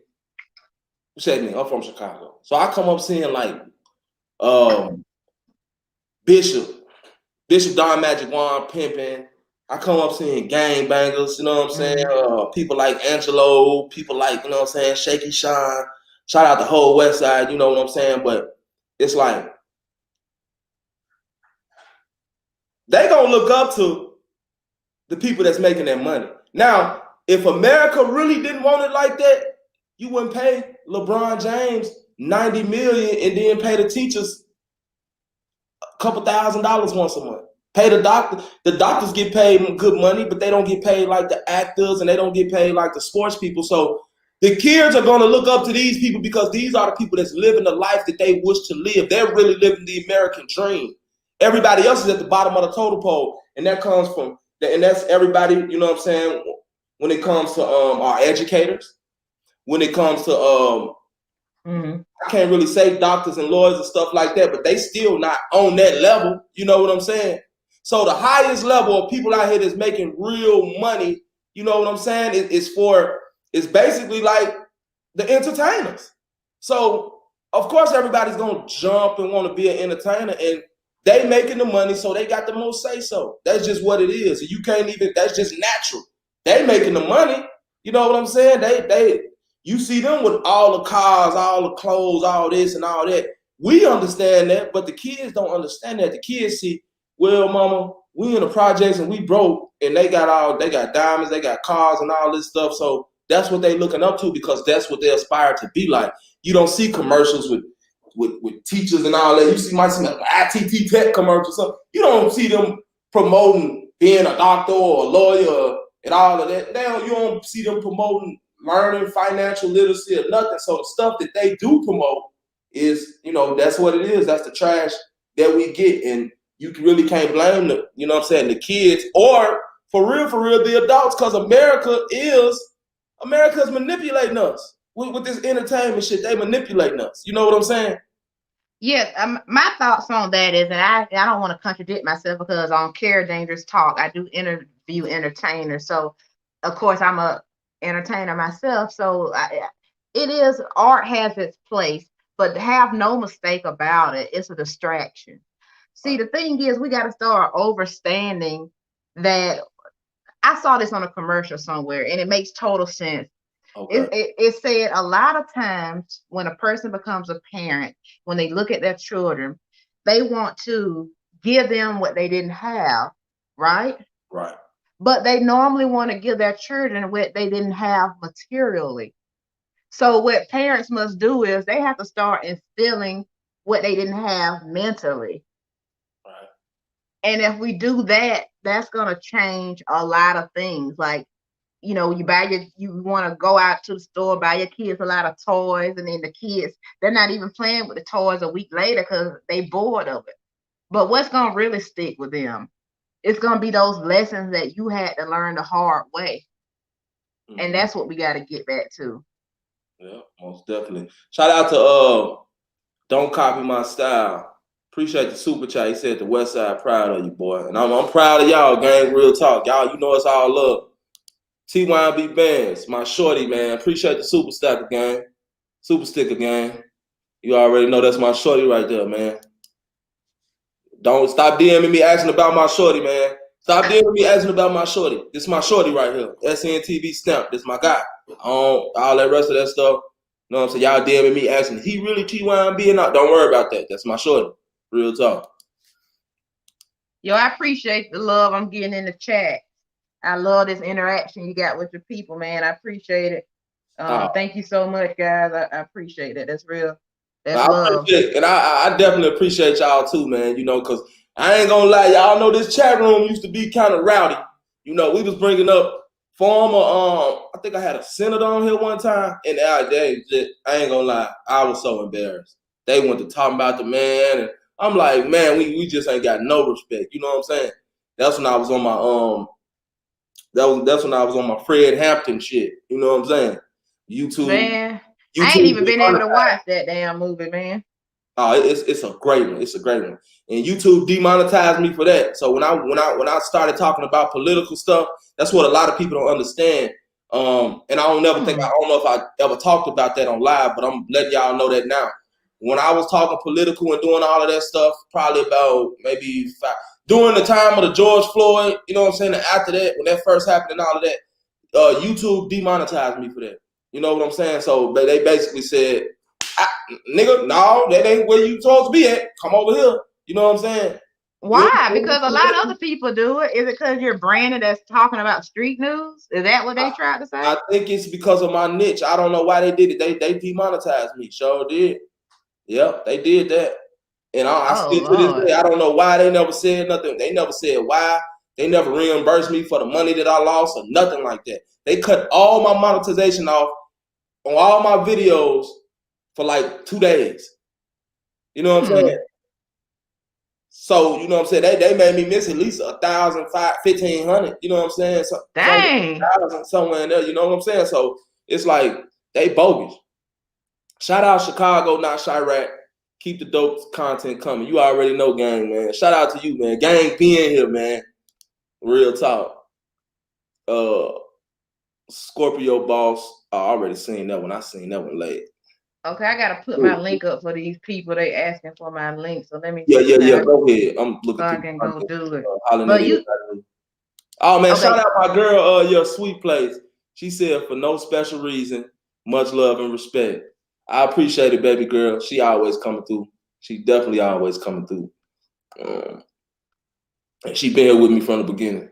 I'm from Chicago, so I come up seeing like Bishop Don Magic Wand pimping. I come up seeing gang bangers, you know what I'm saying? People like Angelo, people like, you know what I'm saying, Shaky Sean. Shout out the whole West Side, you know what I'm saying? But it's like they gonna look up to the people that's making that money. Now, if America really didn't want it like that, you wouldn't pay LeBron James $90 million and then pay the teachers a couple $1,000s once a month. Pay the doctor. The doctors get paid good money, but they don't get paid like the actors and they don't get paid like the sports people. So the kids are going to look up to these people because these are the people that's living the life that they wish to live. They're really living the American dream. everybody else is at the bottom of the totem pole, and that comes from, and that's everybody. You know what I'm saying? When it comes to our educators, when it comes to I can't really say doctors and lawyers and stuff like that, but they still not on that level. You know what I'm saying? So the highest level of people out here that's making real money, you know what I'm saying, it's basically like the entertainers. So of course everybody's gonna jump and want to be an entertainer, and they making the money, so they got the most say so. That's just what it is. You can't even, that's just natural. They making the money, you know what I'm saying? You see them with all the cars, all the clothes, all this and all that. We understand that, but the kids don't understand that. The kids see, well, mama, we in the projects and we broke, and they got diamonds, they got cars and all this stuff. So that's what they looking up to, because that's what they aspire to be like. You don't see commercials with teachers and all that. You see my ITT Tech commercials. So you don't see them promoting being a doctor or a lawyer and all of that. You don't see them promoting learning financial literacy or nothing. So the stuff that they do promote is, you know, that's what it is. That's the trash that we get. And you really can't blame the, you know what I'm saying, the kids, or for real, the adults, because America is manipulating us with this entertainment shit. They manipulating us. You know what I'm saying? Yeah, my thoughts on that is, and I don't want to contradict myself, because on Kera Dangerous Talk, I do interview entertainers. So, of course, I'm a entertainer myself. So, it is, art has its place, but have no mistake about it, it's a distraction. See, the thing is, we got to start understanding that. I saw this on a commercial somewhere, and it makes total sense. Okay. It said a lot of times when a person becomes a parent, when they look at their children, they want to give them what they didn't have, right? Right. But they normally want to give their children what they didn't have materially. So what parents must do is they have to start instilling what they didn't have mentally. Right. And if we do that, that's going to change a lot of things. Like, you know, you want to go out to the store, buy your kids a lot of toys, and then the kids, they're not even playing with the toys a week later because they bored of it. But what's going to really stick with them? It's going to be those lessons that you had to learn the hard way. Mm-hmm. And that's what we got to get back to. Yeah, most definitely. Shout out to Don't Copy My Style. Appreciate the super chat. He said the West Side proud of you, boy. And I'm proud of y'all, gang. Real talk. Y'all, you know it's all love. TYB Bands, my shorty, man. Appreciate the super sticker, gang. Super sticker, gang. You already know that's my shorty right there, man. Don't stop DMing me asking about my shorty, man. Stop DMing me asking about my shorty. This is my shorty right here. SNTV stamp. This is my guy. All that rest of that stuff. You know what I'm saying? Y'all DMing me asking, he really TYB or not? Don't worry about that. That's my shorty. Real talk. Yo, I appreciate the love I'm getting in the chat. I love this interaction you got with your people, man. I appreciate it. Thank you so much, guys. I appreciate it. That's real. That's love. And I definitely appreciate y'all too, man. You know, because I ain't gonna lie, y'all know this chat room used to be kind of rowdy. You know, we was bringing up former, I think I had a senator on here one time, and I ain't gonna lie, I was so embarrassed. They went to talking about the man, and I'm like, man, we just ain't got no respect. You know what I'm saying? That's when I was on my that's when I was on my Fred Hampton shit. You know what I'm saying? YouTube. Man, I ain't even been able to watch that damn movie, man. Oh, it's a great one. It's a great one. And YouTube demonetized me for that. So when I started talking about political stuff, that's what a lot of people don't understand. And I don't know if I ever talked about that on live, but I'm letting y'all know that now. When I was talking political and doing all of that stuff, probably about maybe during the time of the George Floyd, you know what I'm saying? And after that, when that first happened and all of that, YouTube demonetized me for that. You know what I'm saying? So they basically said, nigga, no, that ain't where you supposed to be at. Come over here. You know what I'm saying? Why? Because a lot of other people do it. Is it because you're branded as talking about street news? Is that what they tried to say? I think it's because of my niche. I don't know why they did it. They demonetized me. Sure did. Yep, they did that. And I still to this day, I don't know why they never said nothing. They never said why. They never reimbursed me for the money that I lost or nothing like that. They cut all my monetization off on all my videos for like 2 days. You know what I'm saying? So, you know what I'm saying? They made me miss at least 1,000, 1,500, you know what I'm saying? So, Dang. 1,000 somewhere in there, you know what I'm saying? So it's like they bogus. Shout out Chicago, not Chirac. Keep the dope content coming. You already know, gang, man. Shout out to you, man. Gang being here, man. Real talk. Scorpio Boss. I already seen that one. I seen that one late. Okay, I gotta put my link up for these people. They asking for my link, so let me. Yeah. Go ahead. I'm looking. So I can go do it. But you. Oh man, okay. Shout out my girl. Your sweet place. She said for no special reason, much love and respect. I appreciate it, baby girl. She always coming through. She definitely always coming through. And she been here with me from the beginning.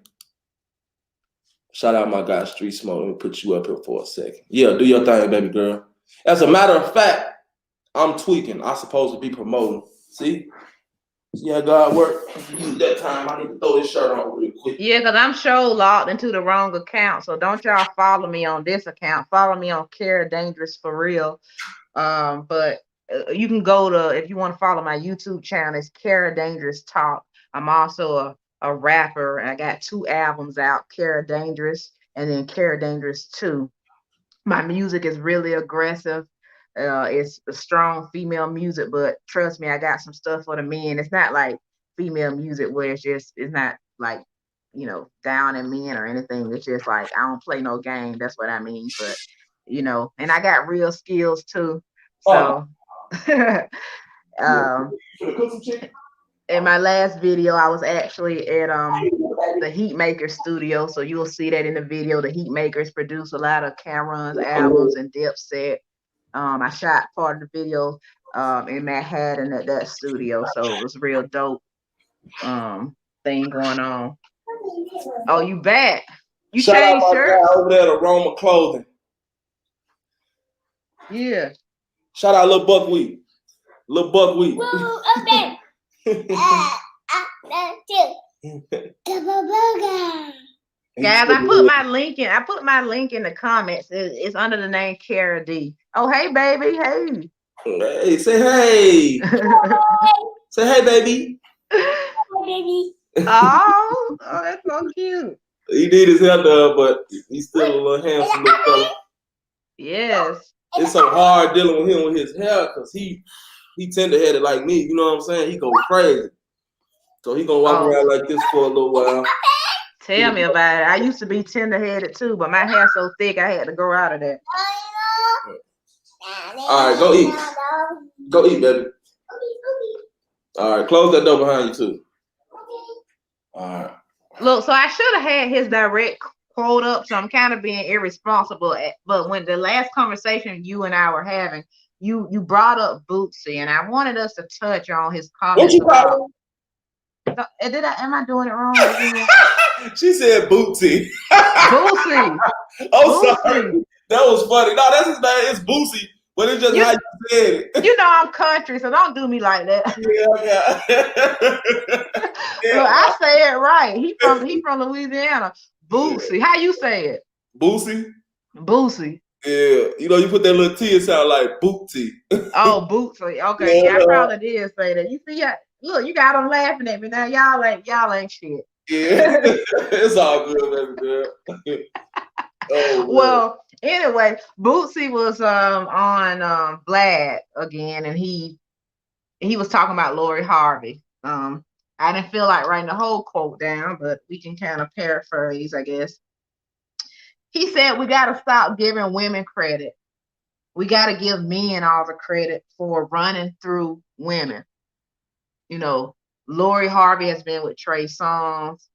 Shout out my guy, Street Smoke. Let me put you up here for a second. Yeah, do your thing, baby girl. As a matter of fact, I'm tweaking. I'm supposed to be promoting. See? Yeah, God work. That time I need to throw this shirt on real quick. Yeah, because I'm sure logged into the wrong account. So don't y'all follow me on this account. Follow me on Kera Dangerous for real. But you can go to, if you want to follow my YouTube channel, it's Kera Dangerous Talk. I'm also a rapper. I got 2 albums out, Kera Dangerous and then Kera Dangerous 2. My music is really aggressive. It's a strong female music, but trust me, I got some stuff for the men. It's not like female music where it's not like, you know, down in men or anything. It's just like, I don't play no game. That's what I mean. But, you know, and I got real skills too. So, in my last video, I was actually at the Heatmaker studio. So you'll see that in the video. The Heatmakers produce a lot of Cameron's albums and Dipset. I shot part of the video in Manhattan at that studio. So it was real dope thing going on. Oh, you back. You Shout changed shirts? Over there to Roma Clothing. Yeah. Shout out Lil Buckwheat. Lil Buckwheat. Okay. Guys, I put my link in. I put my link in the comments. It's under the name Kera D. Oh, hey, baby. Hey. Hey, say hey. Say hey, baby. Hey, baby. Oh, that's so cute. He did his hair done, but he's still a little handsome little fella. Yes. It's so hard dealing with him with his hair because he tender-headed like me. You know what I'm saying? He go crazy. So he gonna walk around like this for a little while. Tell me about it. I used to be tender-headed too, but my hair's so thick I had to grow out of that. All right, go eat. Go eat, baby. All right, close that door behind you too. All right. Look, so I should have had his direct quote up, so I'm kind of being irresponsible. But when the last conversation you and I were having, you brought up Boosie, and I wanted us to touch on his comments about. Am I doing it wrong again? She said Boosie. Boosie. Oh, sorry. That was funny. No, that's his name. It's Boosie, but it's just how you said it. You know I'm country, so don't do me like that. Yeah. Look, I say it right. He from Louisiana. Boosie. How you say it? Boosie. Boosie. Yeah, you know, you put that little T, it sound like Bootsy. Oh, Bootsy. Okay, yeah, I probably did say that. You see, look, you got them laughing at me now. Y'all ain't shit. Yeah, it's all good, baby girl. Oh, well, anyway, Bootsy was on Vlad again, and he was talking about Lori Harvey. I didn't feel like writing the whole quote down, but we can kind of paraphrase, I guess. He said, we got to stop giving women credit. We got to give men all the credit for running through women. You know, Lori Harvey has been with Trey Songz.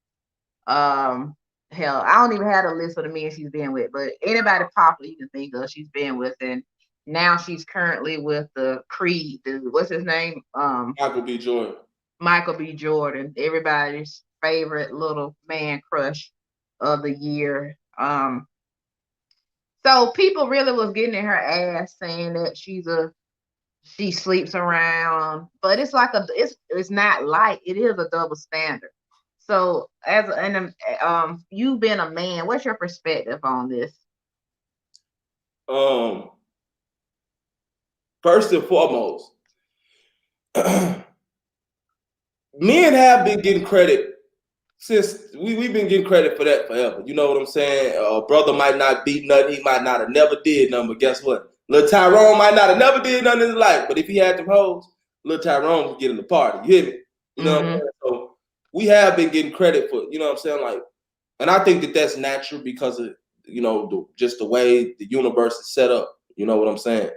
Hell, I don't even have a list of the men she's been with, but anybody popular you can think of, she's been with. And now she's currently with the Creed dude. What's his name? Michael B. Jordan. Michael B. Jordan, everybody's favorite little man crush of the year. So people really was getting in her ass saying that she sleeps around, but it's like it's not like it is a double standard. So you being a man, what's your perspective on this? First and foremost, Men have been getting credit since we've been getting credit for that forever. You know what I'm saying? Brother might not be nothing. He might not have never did nothing, but guess what? Lil Tyrone might not have never did nothing in his life, but if he had them hoes, Lil Tyrone would get in the party. You hear me? You know what I'm saying? So we have been getting credit for, you know what I'm saying? Like, and I think that that's natural because of, you know, just the way the universe is set up. You know what I'm saying?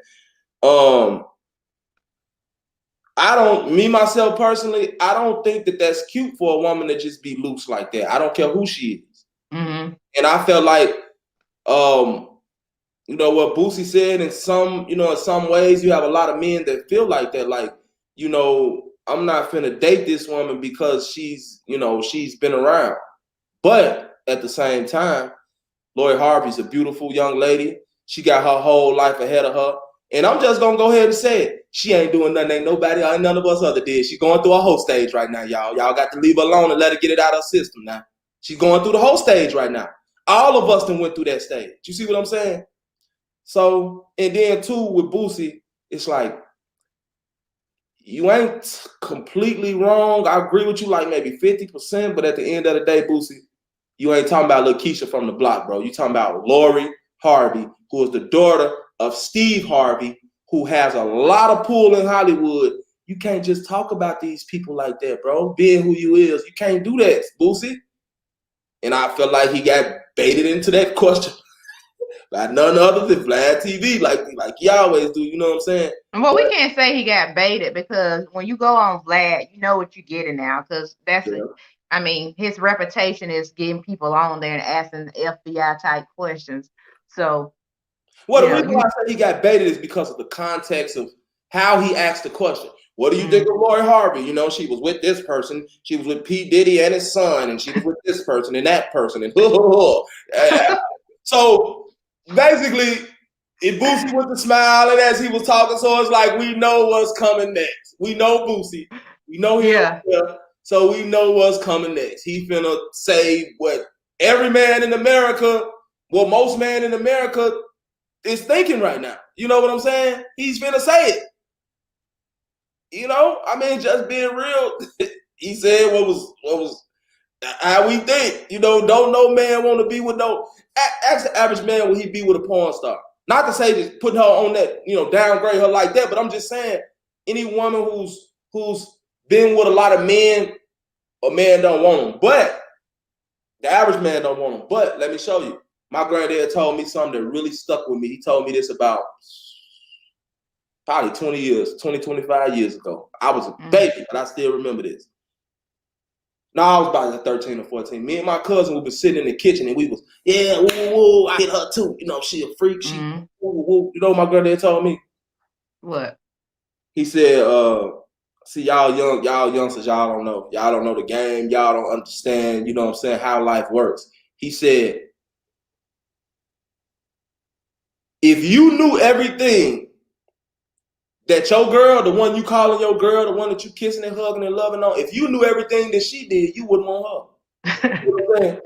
Me myself personally, I don't think that that's cute for a woman to just be loose like that. I don't care who she is. And I felt like, you know, what Boosie said in some ways, you have a lot of men that feel like that. Like, you know, I'm not finna date this woman because she's been around. But at the same time, Lori Harvey's a beautiful young lady. She got her whole life ahead of her. And I'm just gonna go ahead and say it. She ain't doing nothing, ain't nobody, none of us other did. She's going through a whole stage right now, y'all. Y'all got to leave her alone and let her get it out of her system now. She's going through the whole stage right now. All of us done went through that stage. You see what I'm saying? So, and then too, with Boosie, it's like, you ain't completely wrong. I agree with you like maybe 50%, but at the end of the day, Boosie, you ain't talking about little Keisha from the block, bro. You talking about Lori Harvey, who is the daughter of Steve Harvey, who has a lot of pull in Hollywood. You can't just talk about these people like that, bro. Being who you is, you can't do that, Boosie. And I feel like he got baited into that question by none other than Vlad TV, like he always do. You know what I'm saying? Well, we can't say he got baited because when you go on Vlad, you know what you're getting now. Because I mean, his reputation is getting people on there and asking FBI type questions. So, well, the reason why I say he got baited is because of the context of how he asked the question. What do you think of Lori Harvey? You know, she was with this person, she was with P. Diddy and his son, and she was with this person and that person, and so basically, it Boosie with the smiling as he was talking, so it's like we know what's coming next. We know Boosie, we know him, so we know what's coming next. He finna say what every man in America, well, most man in America is thinking right now. You know what I'm saying? He's finna say it. You know, I mean, just being real. He said what was how we think. You know, don't no man want to be with no. Ask the average man, will he be with a porn star? Not to say just putting her on that, you know, downgrade her like that, but I'm just saying any woman who's been with a lot of men, a man don't want them. But the average man don't want them. But let me show you. My granddad told me something that really stuck with me. He told me this about probably 25 years ago. I was a baby, but I still remember this. No, I was about 13 or 14. Me and my cousin, we was sitting in the kitchen and we was, yeah, woo, woo, I hit her too. You know, she a freak. She, woo, woo. You know what my granddad told me? What? He said, see, y'all youngsters, y'all don't know. Y'all don't know the game. Y'all don't understand, you know what I'm saying, how life works. He said, if you knew everything that your girl, the one you calling your girl, the one that you kissing and hugging and loving on, if you knew everything that she did, you wouldn't want her. You know what I'm saying?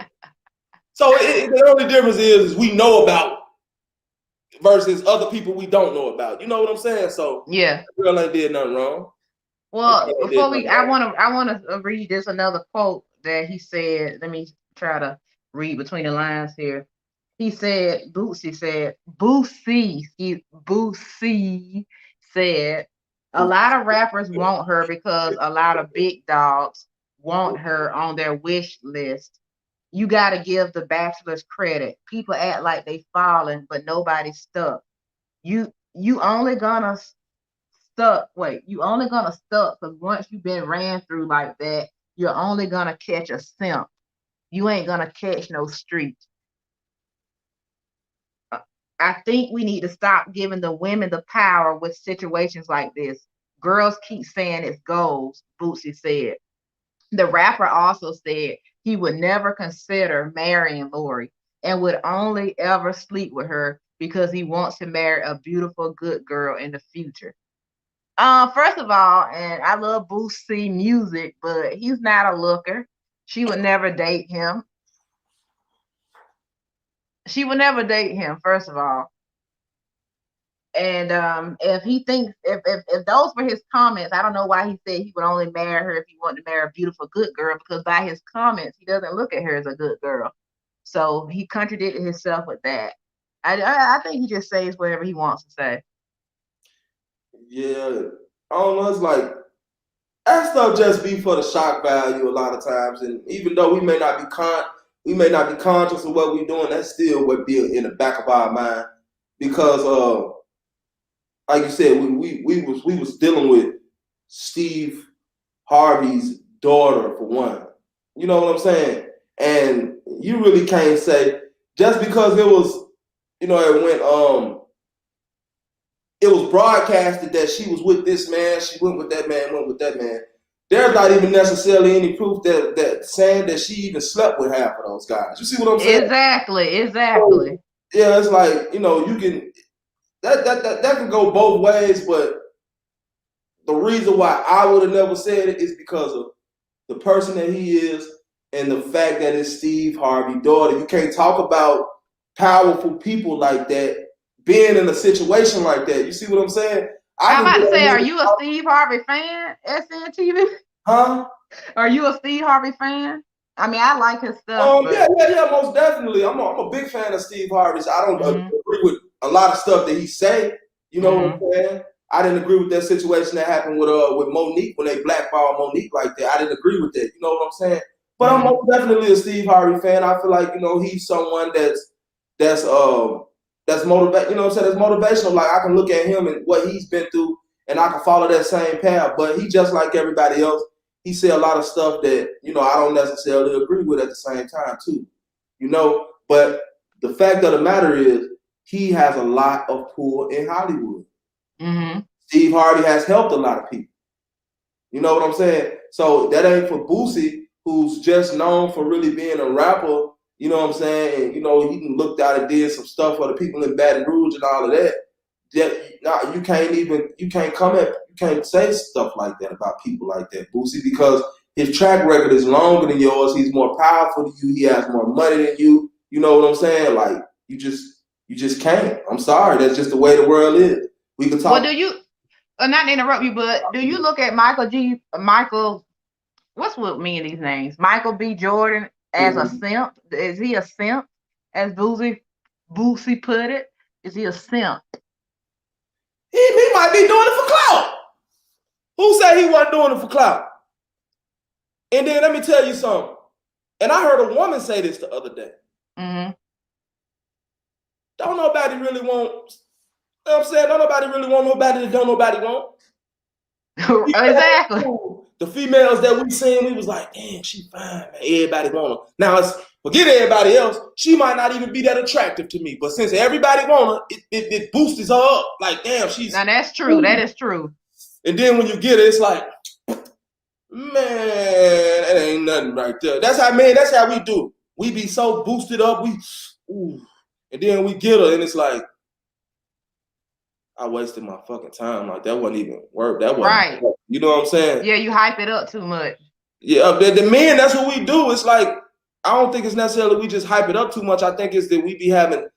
So the only difference is we know about versus other people we don't know about. You know what I'm saying? So yeah, the girl ain't did nothing wrong. Well, before I want to read this another quote that he said. Let me try to read between the lines here. He said, Boosie said, a lot of rappers want her because a lot of big dogs want her on their wish list. You got to give the Bachelors credit. People act like they falling, but nobody's stuck. You only gonna stuck. Wait, you only gonna stuck because once you've been ran through like that, you're only gonna catch a simp. You ain't gonna catch no street. I think we need to stop giving the women the power with situations like this. Girls keep saying it's goals, Boosie said. The rapper also said he would never consider marrying Lori and would only ever sleep with her because he wants to marry a beautiful, good girl in the future. First of all, and I love Boosie music, but he's not a looker. She would never date him. She would never date him, first of all. if he thinks if those were his comments, I don't know why he said he would only marry her if he wanted to marry a beautiful good girl, because by his comments he doesn't look at her as a good girl. So he contradicted himself with that. I think he just says whatever he wants to say. Yeah, I don't know. It's like that stuff just be for the shock value a lot of times, and even though we may not be conscious of what we're doing, that's still what be in the back of our mind because like you said, we was dealing with Steve Harvey's daughter for one. You know what I'm saying? And you really can't say just because it was, it was broadcasted that she was with this man, she went with that man. There's not even necessarily any proof that saying that she even slept with half of those guys. You see what I'm saying? Exactly. So, yeah, it's like, you can that can go both ways, but the reason why I would have never said it is because of the person that he is and the fact that it's Steve Harvey's daughter. You can't talk about powerful people like that being in a situation like that. You see what I'm saying? I'm about to say, are you a Steve Harvey fan, SNTV? Huh? Are you a Steve Harvey fan? I mean, I like his stuff. Yeah, most definitely. I'm a big fan of Steve Harvey's. I don't agree with a lot of stuff that he say. You know what I'm saying? I didn't agree with that situation that happened with Monique when they blackballed Monique like that. I didn't agree with that. You know what I'm saying? But I'm most definitely a Steve Harvey fan. I feel like he's someone that's motivated. You know what I'm saying? That's motivational. Like I can look at him and what he's been through, and I can follow that same path. But he just like everybody else. He said a lot of stuff that I don't necessarily agree with at the same time too. But the fact of the matter is he has a lot of pull in Hollywood. Steve Harvey has helped a lot of people. You know what I'm saying? So that ain't for Boosie, who's just known for really being a rapper. You know what I'm saying? And he looked out and did some stuff for the people in Baton Rouge and all of that. You can't say stuff like that about people like that, Boosie, because his track record is longer than yours. He's more powerful than you. He has more money than you. You know what I'm saying? Like you just can't. I'm sorry. That's just the way the world is. We can talk. Well, do you? Not to interrupt you, but do you look at Michael? What's with me and these names? Michael B. Jordan as a simp? Is he a simp, as Boosie put it? Is he a simp? He might be doing it for clout. Who said he wasn't doing it for clout? And then let me tell you something. And I heard a woman say this the other day. Don't nobody really want. You know what I'm saying? Don't nobody really want nobody that don't nobody want. Exactly. The females that we seen, we was like, damn, she fine, man. Everybody want her. Now, forget everybody else. She might not even be that attractive to me. But since everybody want her, it boosts her up. Like, damn, she's... Now, that's true. That is true. And then when you get it, it's like, man, that ain't nothing right there. That's how we do. We be so boosted up. And then we get her, and it's like, I wasted my fucking time. Like that wasn't even work. That wasn't right. You know what I'm saying? Yeah, you hype it up too much. Yeah, the men, that's what we do. It's like I don't think it's necessarily we just hype it up too much. I think it's that we be having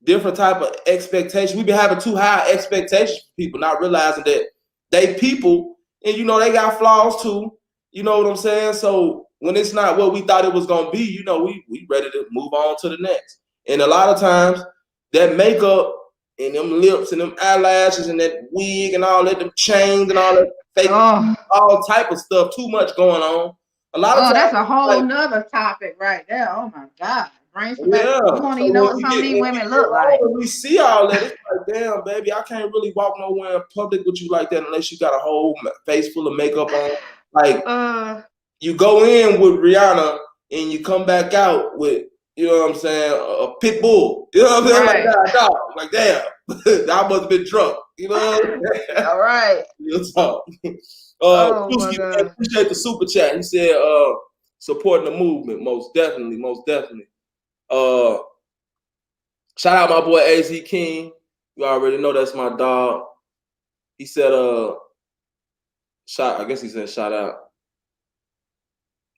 different type of expectations. We be having too high expectations for people, not realizing that they people and they got flaws too. You know what I'm saying? So when it's not what we thought it was gonna be, we ready to move on to the next. And a lot of times that makeup and them lips and them eyelashes and that wig and all that, them chains and all that fake, all type of stuff, too much going on. A lot of times, that's a whole nother topic right there. Oh my God. You want to know what some of these women look like. When we see all that, it's like, damn, baby, I can't really walk nowhere in public with you like that unless you got a whole face full of makeup on. Like, you go in with Rihanna and you come back out with, you know what I'm saying, a pit bull. You know what I'm saying? Right. Like, dog. Like, damn, I must have been drunk. You know what I'm saying? All right. Let's talk. Boosie, man, appreciate the super chat. He said, supporting the movement, most definitely. Shout out my boy AZ King. You already know that's my dog. He said, I guess he said shout out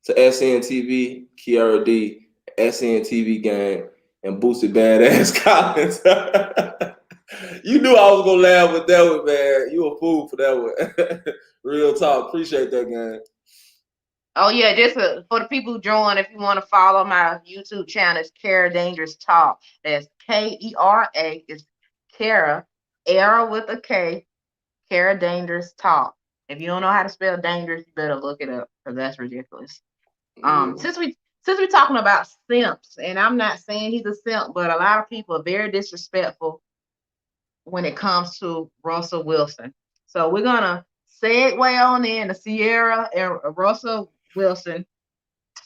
to SNTV, Kera D, SNTV gang. and Boosie badass Collins. You knew I was gonna laugh with that one, man. You a fool for that one. Real talk. Appreciate that, gang. Oh yeah, just for the people who join, if you want to follow my YouTube channel, it's Kera Dangerous Talk. That's Kera. It's Kera, Era with a K. Kera Dangerous Talk. If you don't know how to spell dangerous, you better look it up because that's ridiculous. Since we're talking about simps, and I'm not saying he's a simp, but a lot of people are very disrespectful when it comes to Russell Wilson. So we're gonna segue on in to Sierra and Russell Wilson.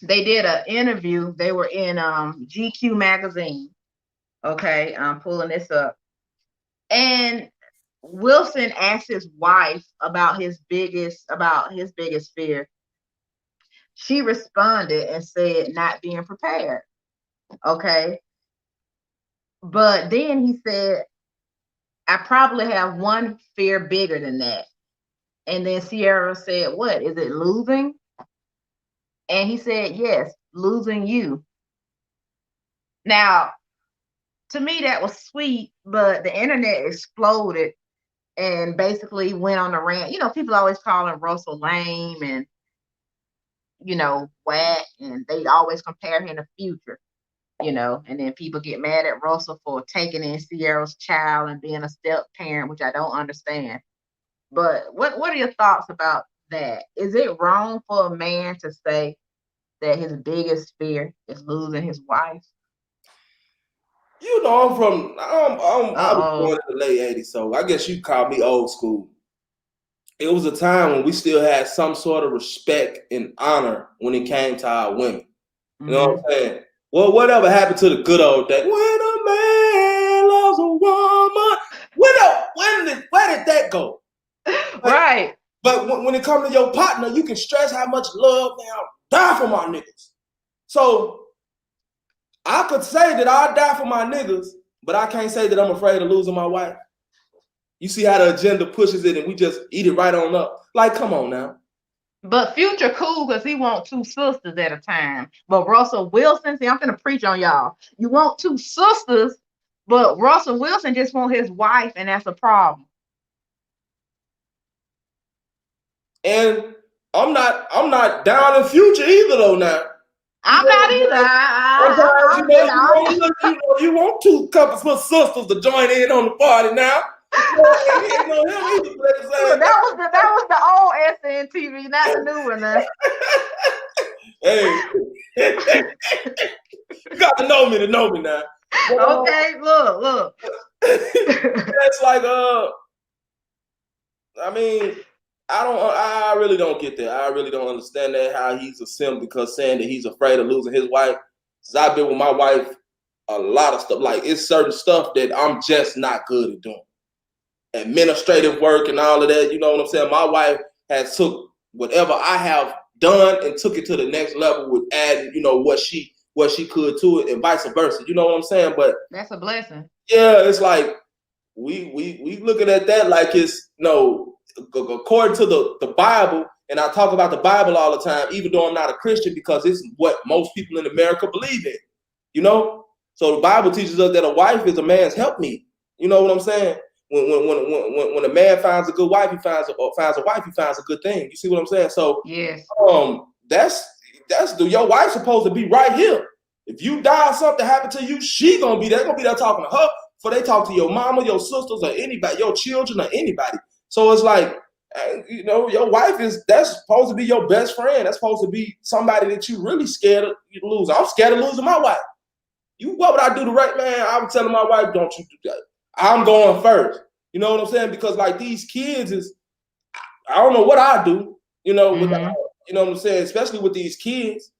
They did an interview. They were in GQ magazine. Okay, I'm pulling this up. And Wilson asked his wife about his biggest fear. She responded and said not being prepared. Okay. But then he said, I probably have one fear bigger than that. And then Sierra said, what? Is it losing? And he said, yes, losing you. Now, to me, that was sweet, but the internet exploded and basically went on a rant. You know, people always calling Russell lame and, you know, whack, and they always compare him to Future, you know, and then people get mad at Russell for taking in Sierra's child and being a step parent, which I don't understand. But what are your thoughts about that? Is it wrong for a man to say that his biggest fear is losing his wife? You know, I was born in the late 80s, so I guess you call me old school. It was a time when we still had some sort of respect and honor when it came to our women. You know what I'm saying? Well, whatever happened to the good old days? When a man loves a woman, where did that go? Right. But when it comes to your partner, you can stress how much love, man, I'll die for my niggas. So I could say that I'll die for my niggas, but I can't say that I'm afraid of losing my wife. You see how the agenda pushes it and we just eat it right on up. Like, come on now. But Future cool because he want two sisters at a time. But Russell Wilson, see, I'm gonna preach on y'all. You want two sisters, but Russell Wilson just want his wife, and that's a problem. And I'm not down in Future either though now. I'm not either. You want two couples of sisters to join in on the party now. That was the old SNTV, not the new one. Hey, you got to know me now. Okay, look. It's like I mean, I really don't get that. I really don't understand that, how he's a simp because saying that he's afraid of losing his wife. Since I've been with my wife, a lot of stuff, like it's certain stuff that I'm just not good at doing. Administrative work and all of that, you know what I'm saying? My wife has took whatever I have done and took it to the next level with adding, you know, what she could to it and vice versa. You know what I'm saying? But that's a blessing. Yeah, it's like we looking at that like it's according to the Bible, and I talk about the Bible all the time, even though I'm not a Christian, because it's what most people in America believe in. You know? So the Bible teaches us that a wife is a man's helpmeet. You know what I'm saying? When a man finds a good wife, he finds a wife, he finds a good thing. You see what I'm saying? So yes, your wife's supposed to be right here. If you die or something happen to you, they're gonna be there talking to her before they talk to your mama, your sisters, or anybody, your children, or anybody. So it's like, you know, your wife that's supposed to be your best friend. That's supposed to be somebody that you really scared of losing. I'm scared of losing my wife. What would I do to right man? I would tell my wife, don't you do that. I'm going first. You know what I'm saying? Because like these kids I don't know what I do, you know, you know what I'm saying? Especially with these kids,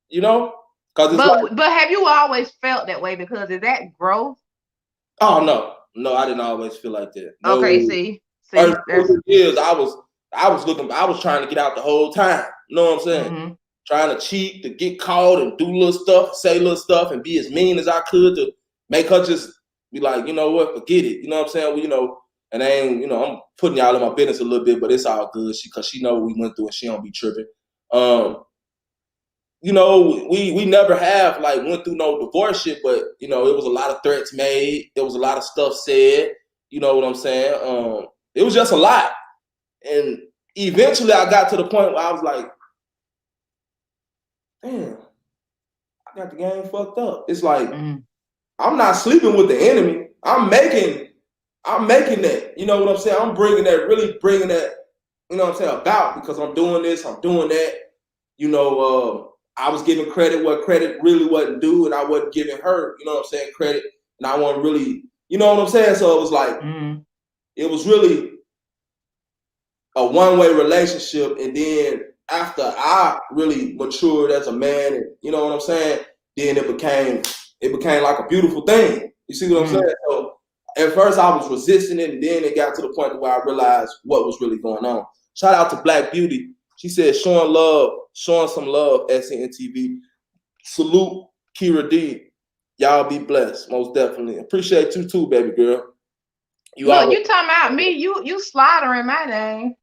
you know? But have you always felt that way? Because is that growth? Oh no, I didn't always feel like that. No. Okay, see, first 4 years I was trying to get out the whole time. You know what I'm saying? Trying to cheat, to get caught and do little stuff, say little stuff, and be as mean as I could to make her just be like, you know what, forget it. You know what I'm saying? Well, you know, and I ain't, you know, I'm putting y'all in my business a little bit, but it's all good. Because she know what we went through and she don't be tripping. you know, we never have like went through no divorce shit, but you know, it was a lot of threats made. There was a lot of stuff said. You know what I'm saying? It was just a lot, and eventually I got to the point where I was like, damn, I got the game fucked up. It's like I'm not sleeping with the enemy. I'm making that. You know what I'm saying? I'm bringing that. You know what I'm saying, about, because I'm doing this, I'm doing that. You know, I was giving credit where credit really wasn't due, and I wasn't giving her, you know what I'm saying, credit, and I wasn't really, you know what I'm saying? So it was like, it was really a one-way relationship, and then after I really matured as a man, and you know what I'm saying, then it became like a beautiful thing. You see what I'm saying? So at first I was resisting it, and then it got to the point where I realized what was really going on. Shout out to Black Beauty. She said, showing some love, SNTV. Salute, Kera D. Y'all be blessed, most definitely. Appreciate you too, baby girl. Look, you talking about me? You slaughtering my name.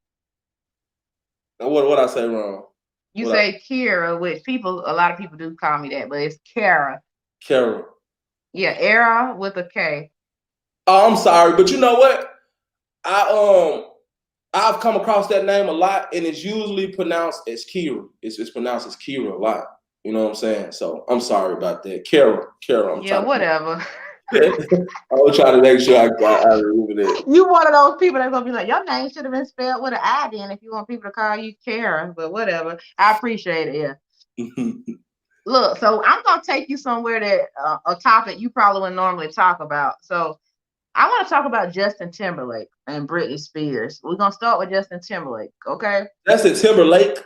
What I say wrong? You say Kera, which a lot of people do call me that, but it's Kera. Kera. Yeah, Era with a K. Oh, I'm sorry, but you know what? I've come across that name a lot, and it's usually pronounced as Kera. It's pronounced as Kera a lot. You know what I'm saying? So I'm sorry about that. Kera. Yeah, whatever. I was trying to make sure I remember that. You one of those people that's gonna be like, your name should have been spelled with an I then if you want people to call you Kara, but whatever. I appreciate it. Yeah. Look, so I'm gonna take you somewhere that a topic you probably wouldn't normally talk about. So I want to talk about Justin Timberlake and Britney Spears. We're gonna start with Justin Timberlake, okay? Justin Timberlake.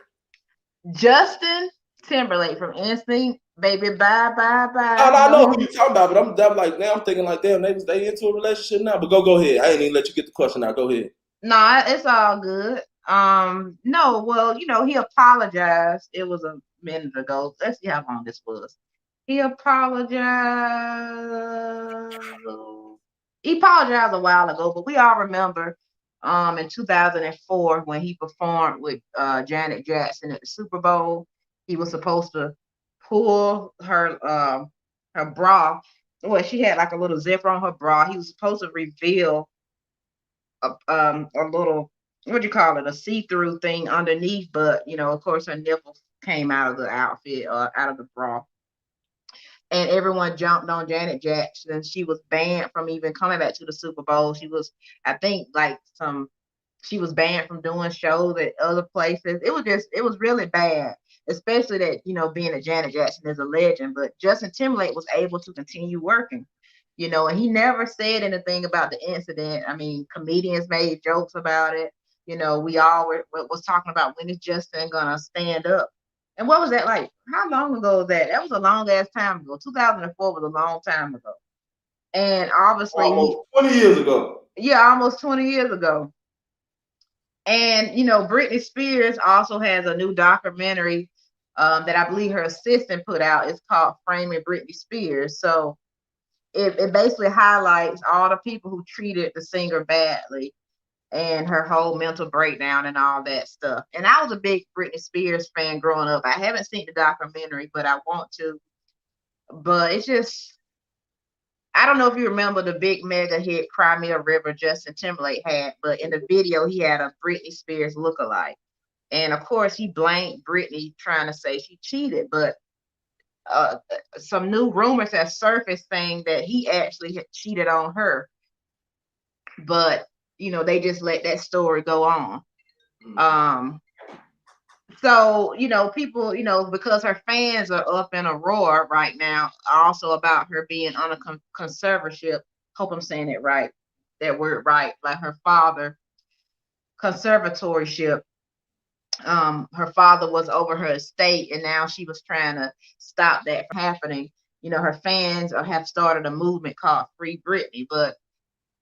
Justin Timberlake from NSYNC, baby, bye. I know what you're talking about, but I'm like, now I'm thinking like, damn, they into a relationship now. But go ahead. I ain't even let you get the question out. Go ahead. No, it's all good. No, well, you know, he apologized. It was a minute ago. Let's see how long this was. He apologized. He apologized a while ago, but we all remember in 2004 when he performed with Janet Jackson at the Super Bowl. He was supposed to pull her bra. Well, she had like a little zipper on her bra. He was supposed to reveal a little, what do you call it, a see-through thing underneath, but you know, of course, her nipples came out of the outfit, out of the bra. And everyone jumped on Janet Jackson. She was banned from even coming back to the Super Bowl. She was, I think, she was banned from doing shows at other places. It was really bad, especially that, you know, being a Janet Jackson is a legend, but Justin Timberlake was able to continue working, you know, and he never said anything about the incident. I mean, comedians made jokes about it. You know, we all was talking about, when is Justin gonna stand up? And what was that like? How long ago was that? That was a long ass time ago. 2004 was a long time ago. And obviously almost 20 years ago. Yeah, almost 20 years ago. And you know, Britney Spears also has a new documentary that I believe her assistant put out. It's called Framing Britney Spears. So it basically highlights all the people who treated the singer badly and her whole mental breakdown and all that stuff. And I was a big Britney Spears fan growing up. I haven't seen the documentary, but I want to. But it's just, I don't know if you remember the big mega hit Cry Me a River Justin Timberlake had, but in the video he had a Britney Spears lookalike. And of course he blamed Britney, trying to say she cheated, but some new rumors have surfaced saying that he actually had cheated on her. But you know, they just let that story go on. So, you know, people, you know, because her fans are up in a roar right now, also about her being on a conservatorship. Hope I'm saying it right, that word right, like her father, conservatorship. Her father was over her estate, and now she was trying to stop that from happening. You know, her fans have started a movement called Free Britney.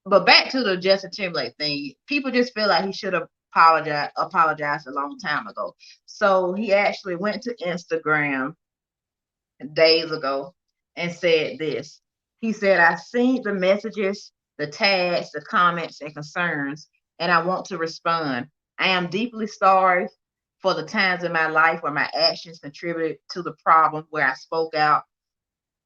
But back to the Justin Timberlake thing, people just feel like he should have apologized a long time ago. So he actually went to Instagram days ago and said this. He said, I seen the messages, the tags, the comments, and concerns, and I want to respond. I am deeply sorry for the times in my life where my actions contributed to the problem, where I spoke out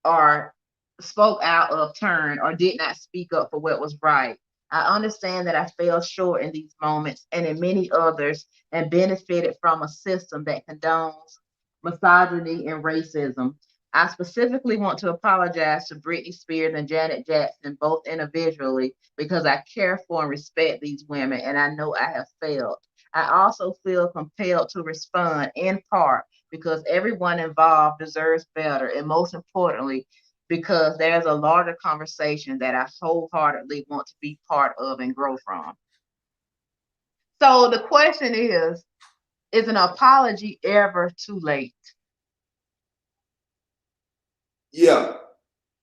of turn or did not speak up for what was right. I understand that I fell short in these moments and in many others and benefited from a system that condones misogyny and racism. I specifically want to apologize to Britney Spears and Janet Jackson, both individually, because I care for and respect these women and I know I have failed. I also feel compelled to respond in part because everyone involved deserves better, and most importantly, because there's a larger conversation that I wholeheartedly want to be part of and grow from. So the question is an apology ever too late? Yeah.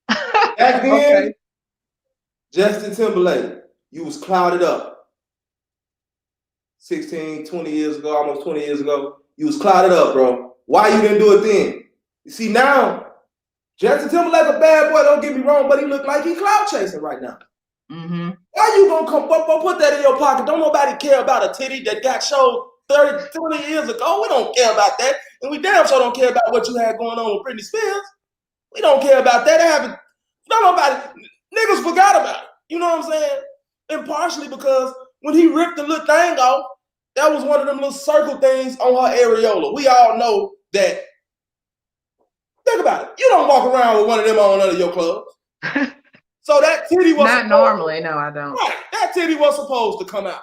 Back then, Okay. Justin Timberlake, you was clouded up. 16, 20 years ago, almost 20 years ago, you was clouded up, bro. Why you didn't do it then? You see, now, Justin Timberlake a bad boy, don't get me wrong, but he look like he cloud chasing right now. Mm-hmm. Why you gonna come put that in your pocket? Don't nobody care about a titty that got showed 30, 20 years ago. We don't care about that. And we damn sure don't care about what you had going on with Britney Spears. We don't care about that. They haven't, niggas forgot about it. You know what I'm saying? And partially because when he ripped the little thing off, that was one of them little circle things on her areola. We all know that. Think about it. You don't walk around with one of them on under your clothes. So that titty was not normally. No, I don't. Right, that titty was supposed to come out.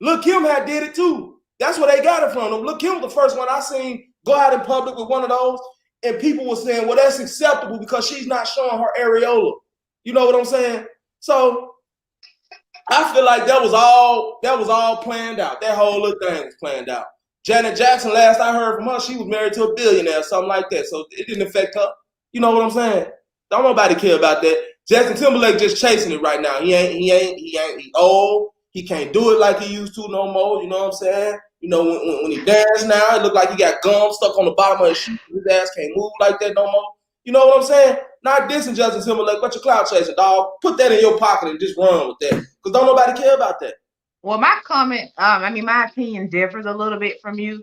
Lil' Kim had did it too. That's where they got it from. Lil' Kim was the first one I seen go out in public with one of those, and people were saying, well, that's acceptable because she's not showing her areola. You know what I'm saying? So I feel like that was all planned out. That whole little thing was planned out. Janet Jackson, last I heard from her, she was married to a billionaire, something like that. So it didn't affect her. You know what I'm saying? Don't nobody care about that. Justin Timberlake just chasing it right now. He old. He can't do it like he used to no more. You know what I'm saying? You know, when he dance now, it look like he got gum stuck on the bottom of his shoe. His ass can't move like that no more. You know what I'm saying? Not dissing Justin Timberlake, but your cloud chasing, dog. Put that in your pocket and just run with that. Because don't nobody care about that. Well, my comment, my opinion differs a little bit from you.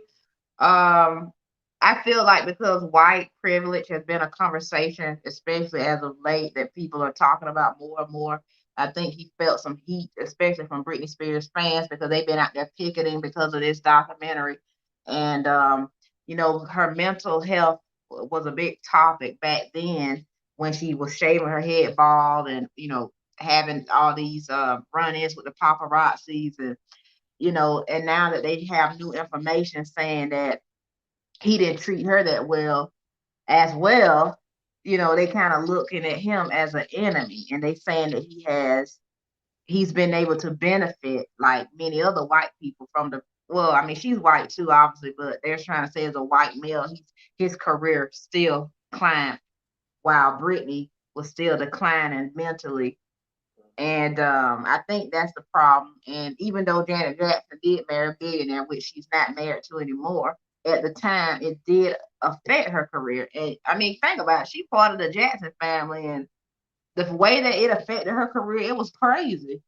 I feel like because white privilege has been a conversation, especially as of late, that people are talking about more and more. I think he felt some heat, especially from Britney Spears fans, because they've been out there picketing because of this documentary. And, her mental health was a big topic back then when she was shaving her head bald and, having all these run-ins with the paparazzis and, and now that they have new information saying that he didn't treat her that well as well, they kind of looking at him as an enemy and they saying that he's been able to benefit like many other white people from she's white too, obviously, but they're trying to say as a white male, his career still climbed while Britney was still declining mentally. And I think that's the problem. And even though Janet Jackson did marry a billionaire, which she's not married to anymore, at the time it did affect her career. And think about it, she's part of the Jackson family, and the way that it affected her career, it was crazy.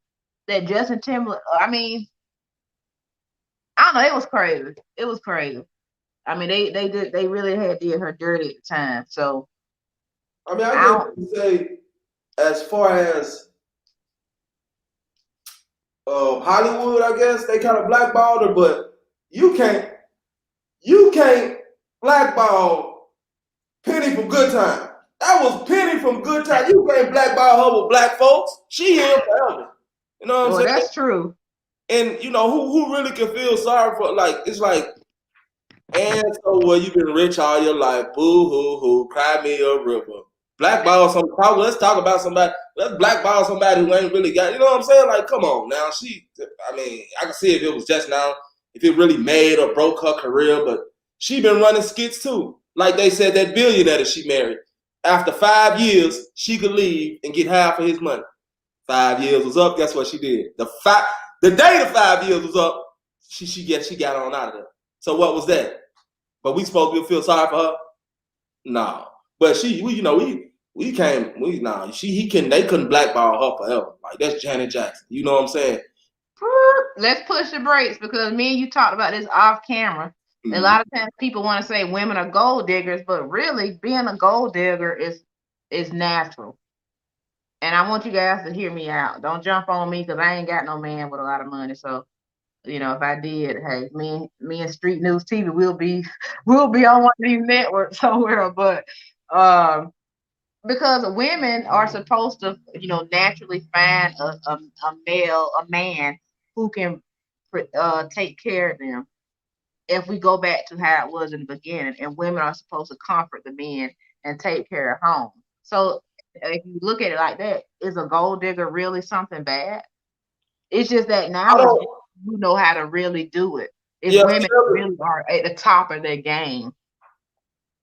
That Justin Timberlake, I don't know, it was crazy. It was crazy. They really had did her dirty at the time. So I guess say as far as Hollywood, I guess they kind of blackballed her, but you can't blackball Penny from Good Time. That was Penny from Good Time. You can't blackball her with black folks. She here forever. You know what I'm saying? That's true. And who really can feel sorry for, like, it's like, and so well, you've been rich all your life. Boo hoo hoo, cry me a river. Blackball some. Let's talk about somebody. Let's blackball somebody who ain't really got. You know what I'm saying? Like, come on now. I can see if it was just now, if it really made or broke her career, but she been running skits too. Like they said, that billionaire that she married, after 5 years, she could leave and get half of his money. 5 years was up. Guess what she did? The day the 5 years was up, she got on out of there. So what was that? But we supposed to feel sorry for her? No. But they couldn't blackball her forever. Like, that's Janet Jackson. You know what I'm saying? Let's push the brakes because me and you talked about this off camera. A lot of times people want to say women are gold diggers, but really being a gold digger is natural. And I want you guys to hear me out. Don't jump on me because I ain't got no man with a lot of money. So, if I did, hey, me and Street News TV we'll be on one of these networks somewhere. But because women are supposed to, naturally find a man who can take care of them. If we go back to how it was in the beginning, and women are supposed to comfort the men and take care of home. So if you look at it like that, is a gold digger really something bad? It's just that now you know how to really do it. If women really are at the top of their game.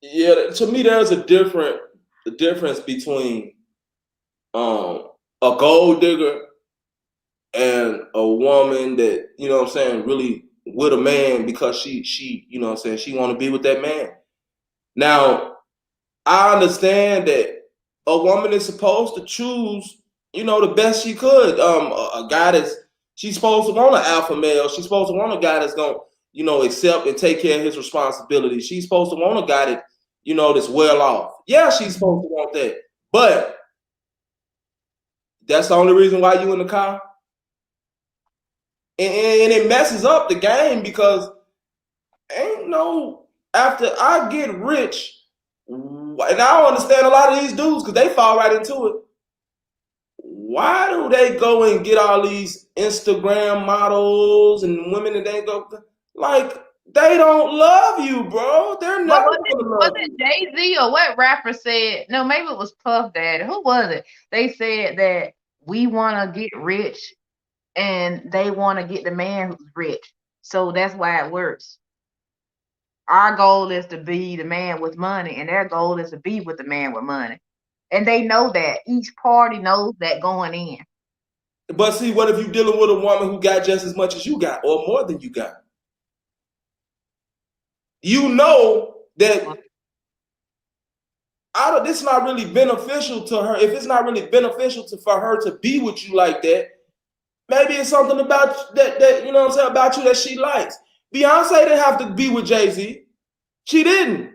Yeah, to me, there's a difference between a gold digger and a woman that, really with a man because she she want to be with that man. Now, I understand that a woman is supposed to choose, the best she could. A guy she's supposed to want an alpha male. She's supposed to want a guy that's gonna, accept and take care of his responsibilities. She's supposed to want a guy that, that's well off. Yeah, she's supposed to want that. But that's the only reason why you in the car. And it messes up the game because after I get rich, and I don't understand a lot of these dudes because they fall right into it. Why do they go and get all these Instagram models and women that they go like they don't love you, bro? They're never gonna love you. Was it Jay-Z or what rapper said? No, maybe it was Puff Daddy. Who was it? They said that we want to get rich and they want to get the man who's rich. So that's why it works. Our goal is to be the man with money, and their goal is to be with the man with money. And they know that. Each party knows that going in. But see, what if you're dealing with a woman who got just as much as you got or more than you got? You know that this is not really beneficial to her. If it's not really beneficial for her to be with you like that, maybe it's something about that about you that she likes. Beyonce didn't have to be with Jay-Z. She didn't.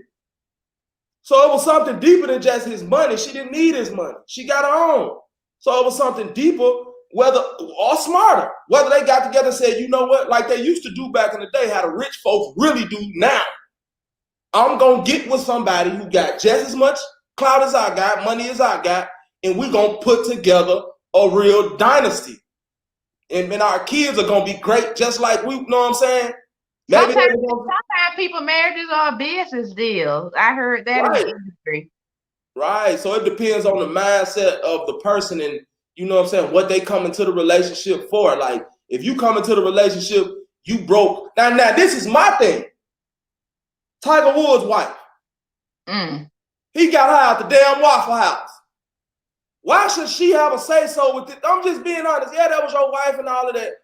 So it was something deeper than just his money. She didn't need his money. She got her own. So it was something deeper, or smarter. Whether they got together and said, you know what, like they used to do back in the day, how the rich folks really do now. I'm going to get with somebody who got just as much clout as I got, money as I got, and we're going to put together a real dynasty. And our kids are going to be great, just like we, you know what I'm saying? Sometimes people marriages are a business deal. I heard that in the industry. Right. So it depends on the mindset of the person and, you know what I'm saying, what they come into the relationship for. Like, if you come into the relationship, you broke. Now, this is my thing. Tiger Woods' wife. He got her out the damn Waffle House. Why should she have a say-so with it? I'm just being honest. Yeah, that was your wife and all of that.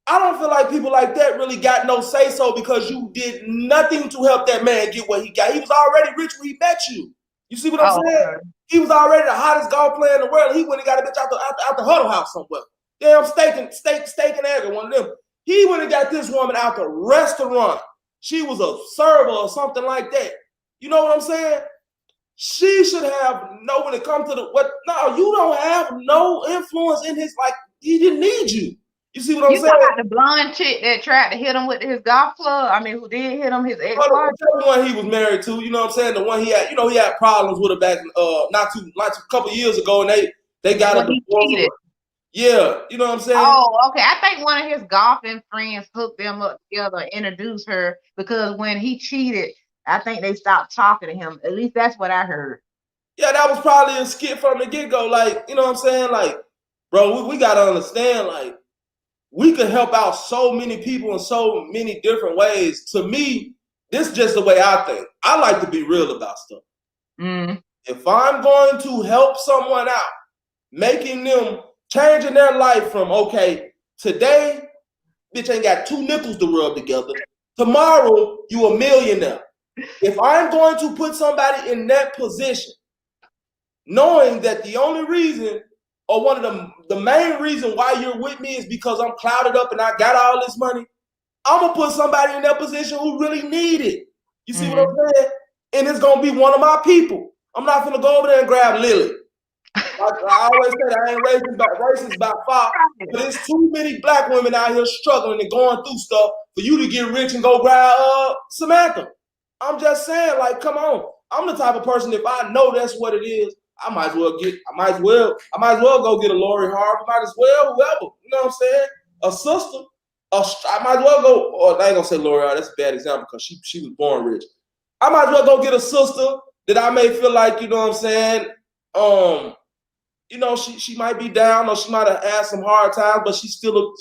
I don't feel like people like that really got no say-so because you did nothing to help that man get what he got. He was already rich when he met you. You see what I'm saying? Okay. He was already the hottest golf player in the world. He went and got a bitch out the huddle house somewhere. Damn steak and egg, one of them. He went and got this woman out the restaurant. She was a server or something like that. You know what I'm saying? She should have when it comes to you don't have no influence in his, like, he didn't need you. You see what I'm saying? You talking about the blonde chick that tried to hit him with his golf club? I mean, who did hit him, his ex-wife? The one he was married to, you know what I'm saying? The one he had, he had problems with her back not a couple years ago, and they got a divorce. Yeah, you know what I'm saying? Oh, okay. I think one of his golfing friends hooked them up together, introduced her, because when he cheated, I think they stopped talking to him. At least that's what I heard. Yeah, that was probably a skit from the get-go. Like, you know what I'm saying? Like, bro, we got to understand, like, we could help out so many people in so many different ways. To me, this is just the way I think. I like to be real about stuff. If I'm going to help someone out, making them, changing their life from, okay, today, bitch ain't got 2 nickels to rub together. Tomorrow, you a millionaire. If I'm going to put somebody in that position, knowing that the only reason or one of the main reason why you're with me is because I'm clouded up and I got all this money, I'm gonna put somebody in that position who really need it. You see what Mm-hmm. I'm saying? And it's gonna be one of my people. I'm not gonna go over there and grab Lily. I always say that I ain't racist by far, but there's too many black women out here struggling and going through stuff for you to get rich and go grab Samantha. I'm just saying, like, come on. I'm the type of person, if I know that's what it is, I might as well go get a Lori Harvey, might as well, whoever. You know what I'm saying? A sister. I might as well go, or I ain't gonna say Lori Harvey, that's a bad example because she was born rich. I might as well go get a sister that I may feel like, you know what I'm saying, you know, she might be down or she might have had some hard times, but she's still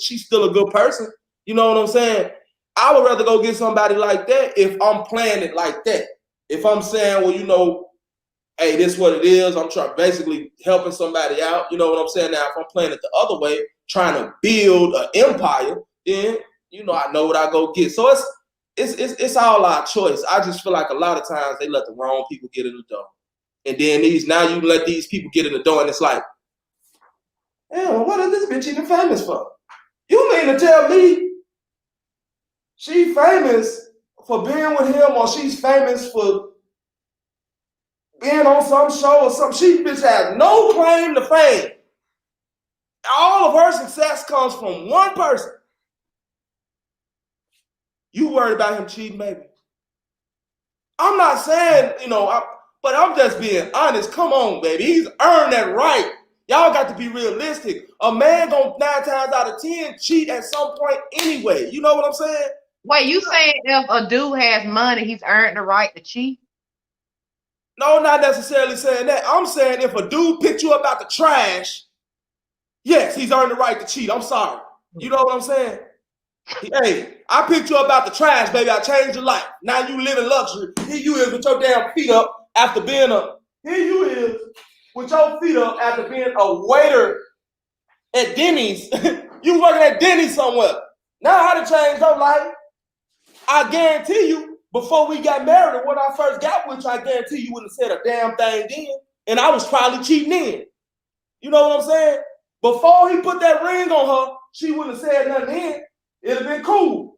a good person. You know what I'm saying? I would rather go get somebody like that if I'm playing it like that. If I'm saying, well, you know, hey, this is what it is. I'm trying basically helping somebody out. You know what I'm saying? Now, if I'm playing it the other way, trying to build an empire, then you know I know what I go get. So it's all our choice. I just feel like a lot of times they let the wrong people get in the door. And then now you let these people get in the door, and it's like, yeah, what is this bitch even famous for? You mean to tell me she famous for being with him, or she's famous for being on some show or something? She bitch has no claim to fame. All of her success comes from one person. You worried about him cheating, baby? I'm not saying, you know, but I'm just being honest. Come on, baby. He's earned that right. Y'all got to be realistic. A man gonna 9 times out of 10 cheat at some point anyway. You know what I'm saying? Wait, you saying if a dude has money, he's earned the right to cheat? No, not necessarily saying that. I'm saying if a dude picked you up out the trash, yes, he's earned the right to cheat. I'm sorry. You know what I'm saying? Hey, I picked you up out the trash, baby. I changed your life. Now you live in luxury. Here you is with your damn feet up after being Here you is with your feet up after being a waiter at Denny's. You working at Denny's somewhere. Now I had to change your life. I guarantee you, before we got married and when I first got with you, I guarantee you wouldn't have said a damn thing then. And I was probably cheating in. You know what I'm saying? Before he put that ring on her, she wouldn't have said nothing then. It'd have been cool.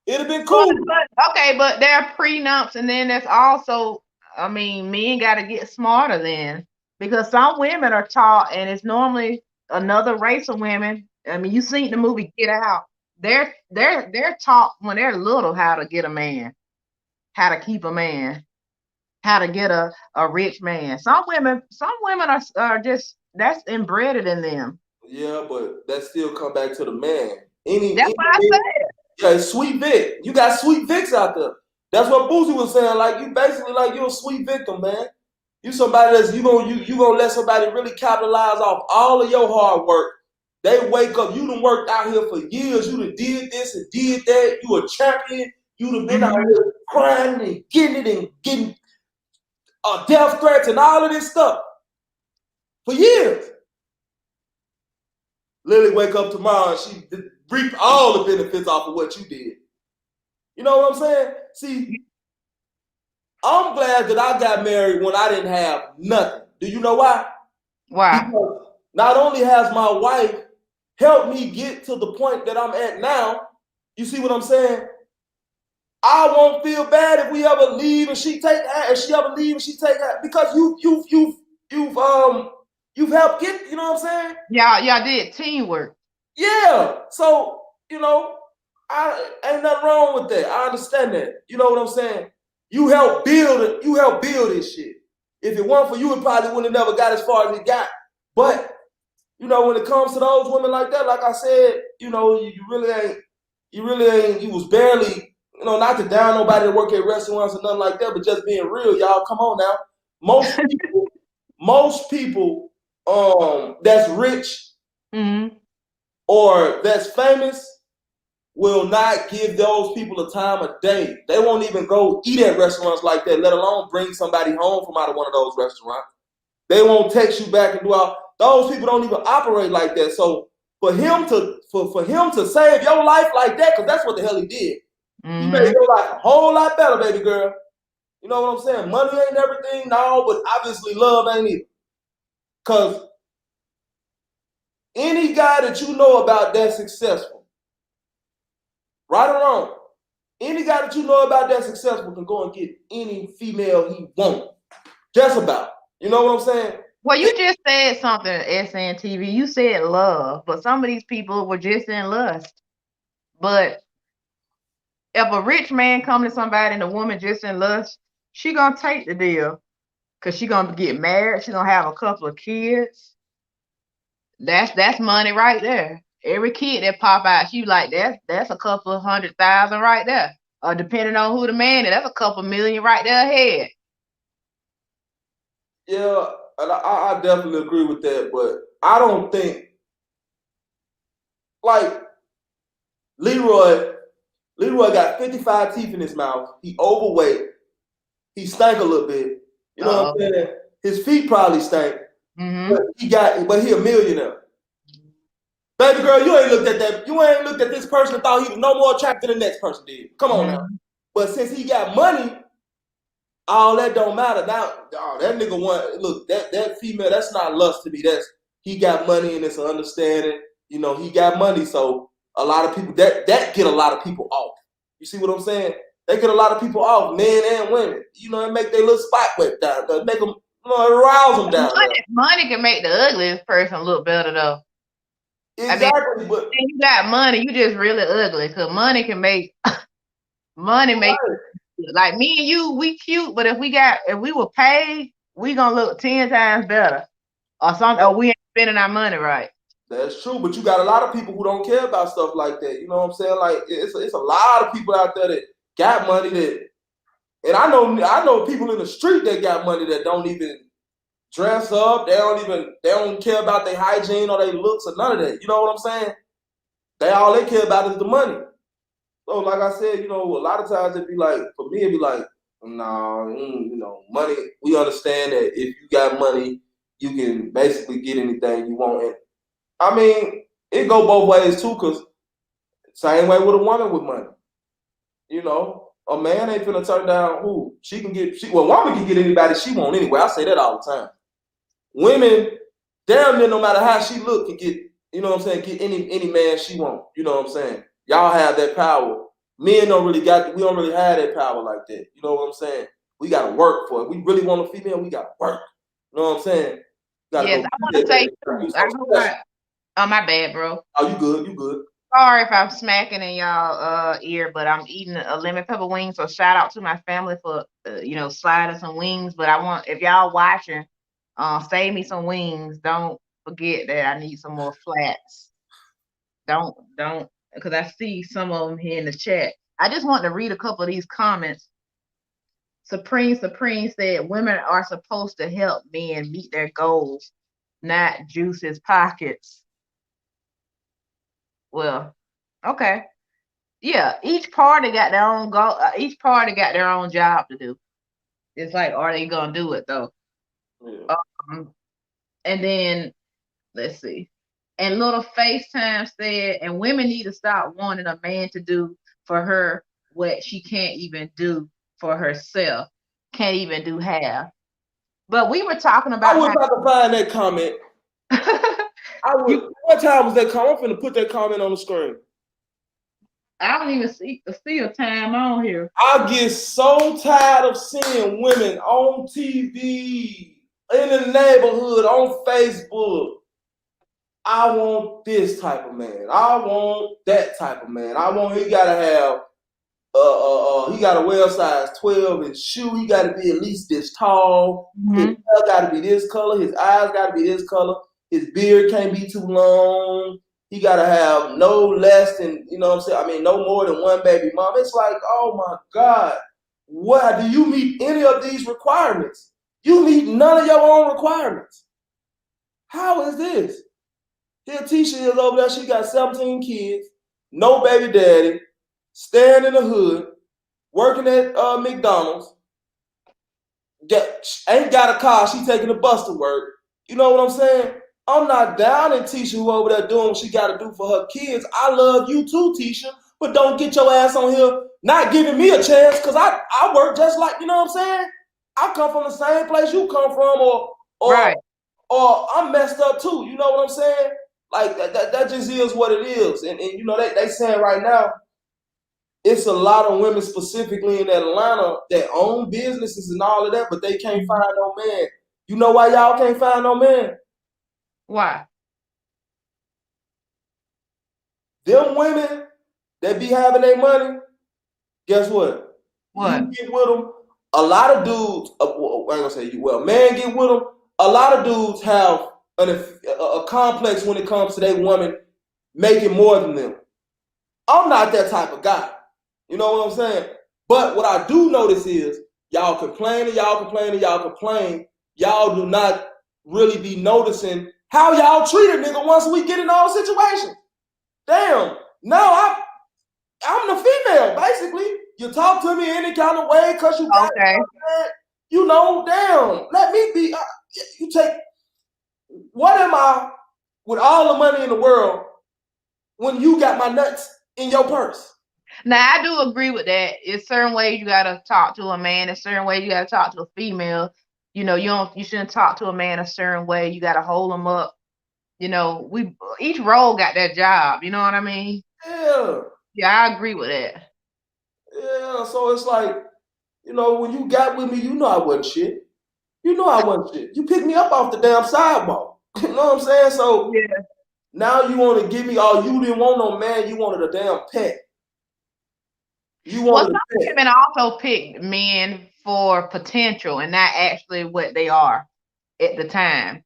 It'd have been cool. But there are prenups, and then there's also, I mean, men got to get smarter then, because some women are taught, and it's normally another race of women. I mean, you seen the movie Get Out. They're taught when they're little how to get a man, how to keep a man, how to get a rich man. Some women are just, that's embedded in them. Yeah, but that still come back to the man. That's what I said. Yeah, sweet Vic. You got sweet Vics out there. That's what Boosie was saying. Like, you basically like you're a sweet victim, man. You somebody that's you gonna let somebody really capitalize off all of your hard work. They wake up, you done worked out here for years, you done did this and did that, you a champion, you done been out here grinding and getting death threats and all of this stuff for years. Lily wake up tomorrow and she reap all the benefits off of what you did. You know what I'm saying? See, I'm glad that I got married when I didn't have nothing. Do you know why? Why? Because not only has my wife helped me get to the point that I'm at now, you see what I'm saying? I won't feel bad if we ever leave and she take that, if she ever leave and she take that, because you've helped get, you know what I'm saying? Y'all did teamwork. Yeah. So, you know, I ain't nothing wrong with that. I understand that. You know what I'm saying? You help build it. You help build this shit. If it weren't for you, it probably wouldn't have never got as far as it got. But, you know, when it comes to those women like that, like I said, you know, you was barely, you know, not to down nobody that work at restaurants or nothing like that, but just being real, y'all, come on now. Most people that's rich or that's famous will not give those people a time of day. They won't even go eat at restaurants like that, let alone bring somebody home from out of one of those restaurants. They won't text you back and do all. Those people don't even operate like that. So for him to save your life like that, because that's what the hell he did. He made your life a whole lot better, baby girl. You know what I'm saying? Money ain't everything, no, but obviously love ain't either. Because any guy that you know about that's successful, right or wrong, any guy that you know about that's successful can go and get any female he wants. Just about. You know what I'm saying? Well, you just said something, SNTV. You said love, but some of these people were just in lust. But if a rich man come to somebody and a woman just in lust, she gonna take the deal because she gonna get married. She gonna have a couple of kids. That's money right there. Every kid that pop out, she like that's a couple of 100,000 right there. Or depending on who the man is, that's a couple million right there ahead. Yeah, and I definitely agree with that, but I don't think like Leroy got 55 teeth in his mouth. He overweight. He stank a little bit. You know what I'm saying? His feet probably stank. Mm-hmm. But he a millionaire. Baby girl, you ain't looked at that. You ain't looked at this person and thought he was no more attractive than the next person did. Come on now. But since he got money, all that don't matter. Now, that nigga look, that female, that's not lust to me. That's he got money and it's an understanding. You know, he got money, so a lot of people that get a lot of people off. You see what I'm saying? They get a lot of people off, men and women. You know, and make their little spot wet down, make them, arouse them down. Money can make the ugliest person look better though. Exactly, I mean, but you got money, you just really ugly. Cause money can make like me and you, we cute, but if we were paid, we gonna look 10 times better. Or we ain't spending our money right. That's true, but you got a lot of people who don't care about stuff like that. You know what I'm saying? Like it's a lot of people out there that got money and I know people in the street that got money that don't even dress up. They don't care about their hygiene or their looks or none of that. You know what I'm saying? All they care about is the money. So like I said, a lot of times it'd be like, for me, it'd be like, no, money. We understand that if you got money, you can basically get anything you want. And I mean, it go both ways too, cause same way with a woman with money. A man ain't finna turn down who she can get. A woman can get anybody she want anyway. I say that all the time. Women, damn near no matter how she look, can get, get any man she want. You know what I'm saying? Y'all have that power. Men we don't really have that power like that. You know what I'm saying? We gotta work for it. We really want a female, we gotta work. You know what I'm saying? Yes, I want to say oh, my bad, bro. Oh, you good. Sorry if I'm smacking in y'all ear, but I'm eating a lemon pepper wing. So shout out to my family for sliding some wings. But if y'all watching, save me some wings. Don't forget that I need some more flats. Don't because I see some of them here in the chat. I just want to read a couple of these comments. Supreme said women are supposed to help men meet their goals, not juice his pockets. Well, okay. Yeah, each party got their own goal. Each party got their own job to do. It's like, are they gonna do it though? Yeah. And then let's see. And little FaceTime said, and women need to stop wanting a man to do for her what she can't even do for herself. Can't even do half. But we were talking about. I was about to find that comment. What time was that comment? I'm finna put that comment on the screen. I don't even see a time on here. I get so tired of seeing women on TV, in the neighborhood, on Facebook. I want this type of man. I want that type of man. He gotta have he gotta wear a size 12 in shoe. He gotta be at least this tall. Mm-hmm. His hair gotta be this color. His eyes gotta be this color. His beard can't be too long. He gotta have no less than, no more than one baby mom. It's like, oh my God. Why do you meet any of these requirements? You meet none of your own requirements. How is this? Here Tisha is over there. She got 17 kids, no baby daddy, staying in the hood, working at McDonald's. Ain't got a car. She taking the bus to work. You know what I'm saying? I'm not down in Tisha who over there doing what she got to do for her kids. I love you too, Tisha, but don't get your ass on here not giving me a chance because I work just like, you know what I'm saying? I come from the same place you come from right. Or I'm messed up too. You know what I'm saying? Like that just is what it is. And they saying right now, it's a lot of women specifically in Atlanta that own businesses and all of that, but they can't find no man. You know why y'all can't find no man? Why? Them women that be having their money, guess what? What? You get with them. A lot of dudes, I ain't gonna say you, well, man get with them. A lot of dudes have a complex when it comes to their woman making more than them. I'm not that type of guy. You know what I'm saying? But what I do notice is y'all complain and y'all complain and y'all complain. Y'all do not really be noticing how y'all treat a nigga once we get in all situations. Damn. Now I'm the female, basically. You talk to me any kind of way because you got Okay. you know, damn. Let me be. You take. What am I with all the money in the world when you got my nuts in your purse? Now I do agree with that. It's certain ways you gotta talk to a man. It's certain ways you gotta talk to a female. You know, you shouldn't talk to a man a certain way. You gotta hold him up. You know, each role got that job. You know what I mean? Yeah. Yeah, I agree with that. Yeah. So it's like, you know, when you got with me, you know I wasn't shit. You know I wasn't shit. You picked me up off the damn sidewalk. You know what I'm saying? So Yeah. now you want to give me all, you didn't want no man, you wanted a damn pet. You wanted Some a pet. women also pick men for potential and not actually what they are at the time.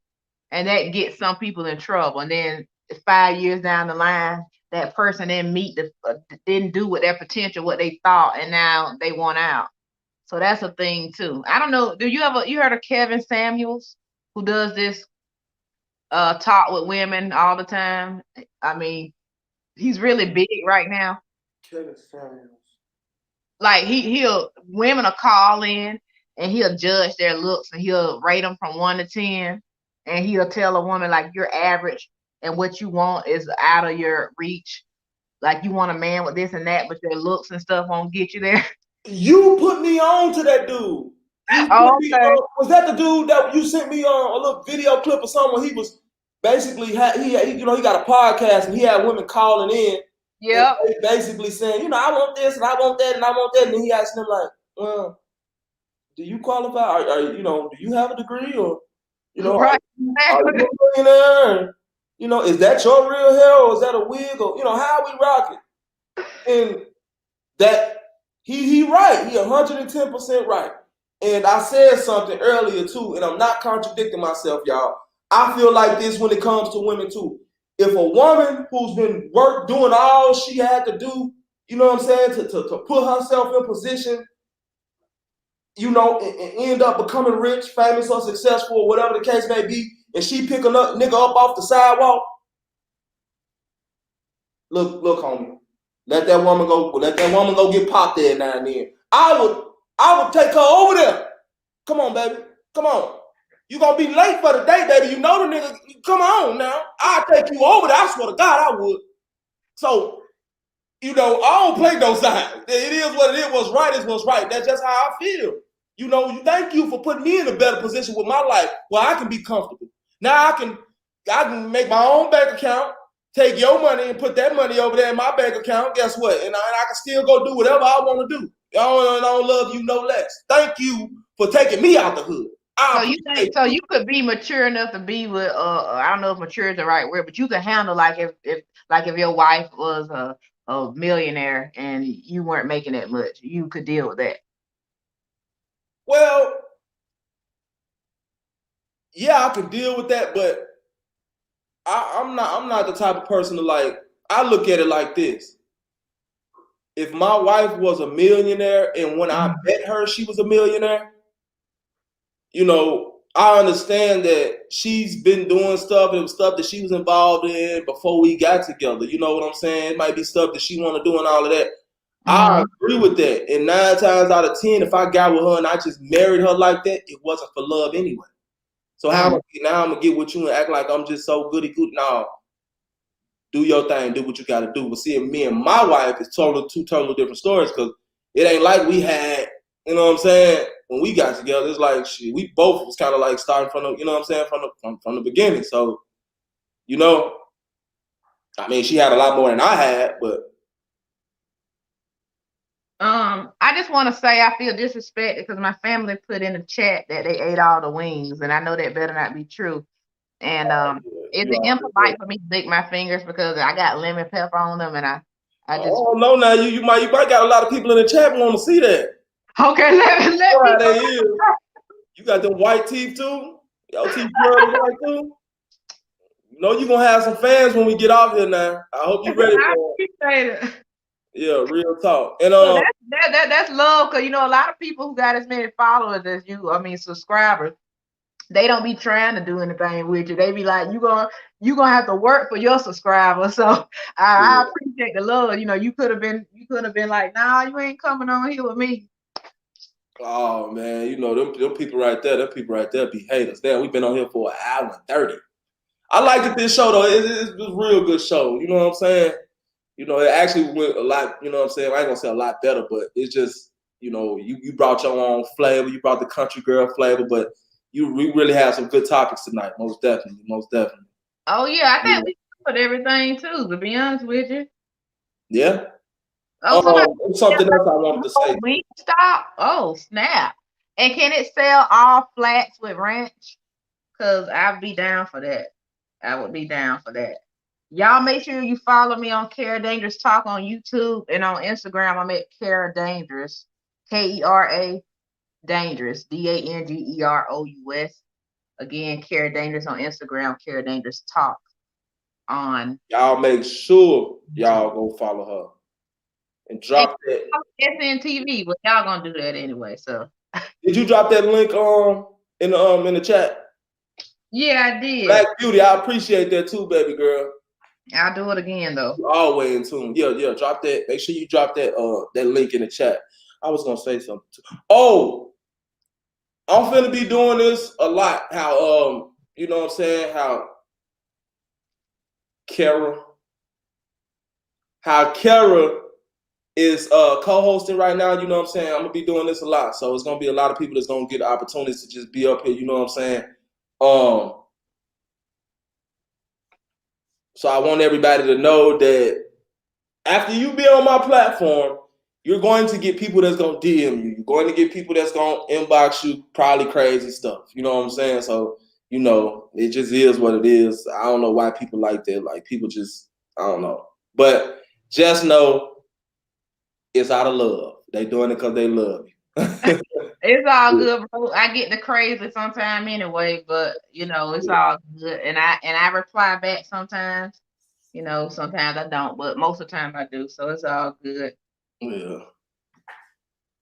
And that gets some people in trouble. And then 5 years down the line, that person didn't do with their potential, what they thought, and now they want out. So that's a thing too. I don't know. You heard of Kevin Samuels, who does this talk with women all the time? I mean, he's really big right now. Kevin Samuels. Like women will call in and he'll judge their looks and he'll rate them from 1 to 10, and he'll tell a woman like you're average and what you want is out of your reach. Like you want a man with this and that, but your looks and stuff won't get you there. You put me on to that dude. Okay. Was that the dude that you sent me on a little video clip or something? He was basically he got a podcast and he had women calling in. Yep. And basically saying, you know, I want this and I want that and I want that, and then he asked them like, well, do you qualify? You know, do you have a degree or you know, Right. are you a millionaire? You know, is that your real hair or is that a wig or you know how we rocking? And that he right. He 110% right. And I said something earlier too, and I'm not contradicting myself, y'all. I feel like this when it comes to women too. If a woman who's been doing all she had to do, you know what I'm saying, to put herself in position, you know, and end up becoming rich, famous, or successful, or whatever the case may be, and she picking up nigga up off the sidewalk, look, homie. Let that woman go get popped there now and then. I would take her over there. Come on, baby. Come on. You gonna be late for the day, baby. You know the nigga. Come on now. I'll take you over there. I swear to God, I would. So, you know, I don't play no sides. It is what it is. What's right is what's right. That's just how I feel. You know, thank you for putting me in a better position with my life where I can be comfortable. Now I can make my own bank account, take your money and put that money over there in my bank account. Guess what? And I can still go do whatever I want to do. I don't love you no less. Thank you for taking me out the hood. So you could be mature enough to be with I don't know if mature is the right word, but you can handle like if your wife was a millionaire and you weren't making that much, you could deal with that. Well, yeah, I can deal with that, but I'm not the type of person to like. I look at it like this: if my wife was a millionaire and when I met her, she was a millionaire, you know, I understand that she's been doing stuff and stuff that she was involved in before we got together. You know what I'm saying? It might be stuff that she want to do and all of that. I agree with that. And 9 times out of 10, if I got with her and I just married her like that, it wasn't for love anyway. So now I'm gonna get with you and act like I'm just so goody good. No, do your thing, do what you gotta do. But see, me and my wife is two totally different stories because it ain't like we had, you know what I'm saying, when we got together. It's like shit, we both was kind of like starting from the, you know what I'm saying, from the beginning. So, you know, I mean, she had a lot more than I had, but just want to say I feel disrespected because my family put in the chat that they ate all the wings, and I know that better not be true. And is it impolite for me to lick my fingers because I got lemon pepper on them, and I just. Oh no, now you might got a lot of people in the chat want to see that. Okay, let me know. You got them white teeth too. Your teeth white too. You know you're gonna have some fans when we get off here now. I hope you're ready for it. I appreciate it. Yeah, real talk. And so that's love, because you know a lot of people who got as many followers as you, I mean subscribers, they don't be trying to do anything with you. They be like, you gonna have to work for your subscribers. So I appreciate the love. You know, you could have been like, nah, you ain't coming on here with me. Oh man, you know them people right there. Them people right there be haters. Damn, we've been on here for 1 hour and 30. I liked this show though. It's a real good show. You know what I'm saying? You know, it actually went a lot. You know what I'm saying? I ain't gonna say a lot better, but it's just, you know, you brought your own flavor. You brought the country girl flavor, but we really have some good topics tonight. Most definitely. Oh yeah, I think we covered everything too. To be honest with you. Yeah. Something else I wanted to say. Wingstop. Oh snap! And can it sell all flats with ranch? Cause I'd be down for that. I would be down for that. Y'all make sure you follow me on Kera Dangerous Talk on YouTube, and on Instagram I'm at Kera Dangerous, Kera Dangerous, Dangerous. Again, Kera Dangerous on Instagram, Kera Dangerous Talk on. Y'all make sure y'all go follow her and drop that SNTV, but y'all gonna do that anyway. So did you drop that link in the chat? Yeah, I did. Black Beauty, I appreciate that too, baby girl. I'll do it again though. You're always in tune. Yeah. Drop that. Make sure you drop that link in the chat. I was gonna say something too. Oh, I'm finna be doing this a lot. How you know what I'm saying? How Kera is co-hosting right now. You know what I'm saying? I'm gonna be doing this a lot, so it's gonna be a lot of people that's gonna get opportunities to just be up here. You know what I'm saying? So I want everybody to know that after you be on my platform, you're going to get people that's going to DM you. You're going to get people that's going to inbox you probably crazy stuff. You know what I'm saying? So, you know, it just is what it is. I don't know why people like that. Like, people just, I don't know. But just know it's out of love. They doing it because they love you. It's all good, bro. I get the crazy sometime anyway, but you know, it's all good. And I reply back sometimes. You know, sometimes I don't, but most of the time I do. So it's all good. Yeah.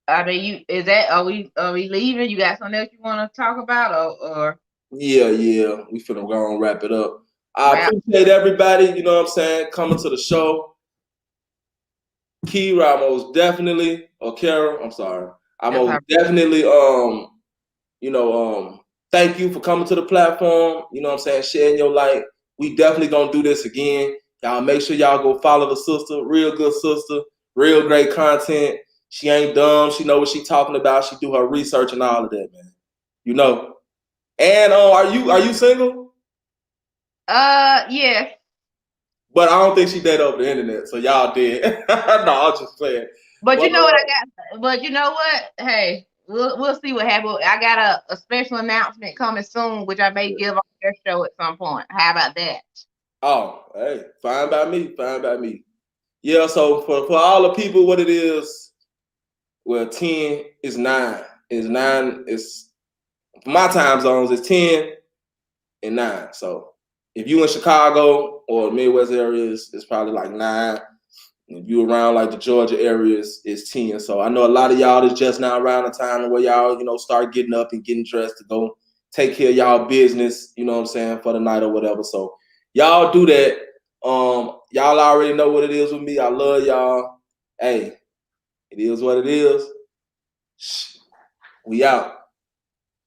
I mean, are we leaving? You got something else you want to talk about or? Yeah. We finna go and wrap it up. I appreciate everybody, you know what I'm saying, coming to the show. Kera, most definitely, or Kera, I'm sorry. I'm most definitely, thank you for coming to the platform. You know what I'm saying? Sharing your light. We definitely gonna do this again. Y'all make sure y'all go follow the sister. Real good sister. Real great content. She ain't dumb. She know what she talking about. She do her research and all of that, man. You know. And are you single? Yeah. But I don't think she dated over the internet, so y'all did. No, I'm just playing. But you know what I got? But you know what? Hey, we'll see what happens. I got a special announcement coming soon, which I may give on your show at some point. How about that? Oh, hey, fine by me. Yeah, so for all the people, what it is, well, 10 is 9. It's 9, it's for my time zones, it's 10 and 9. So if you in Chicago or Midwest areas, it's probably like 9. If you around like the Georgia areas, it's 10. So I know a lot of y'all is just now around the time where y'all, you know, start getting up and getting dressed to go take care of y'all business, you know what I'm saying, for the night or whatever. So y'all do that. Y'all already know what it is with me. I love y'all. Hey, it is what it is. We out.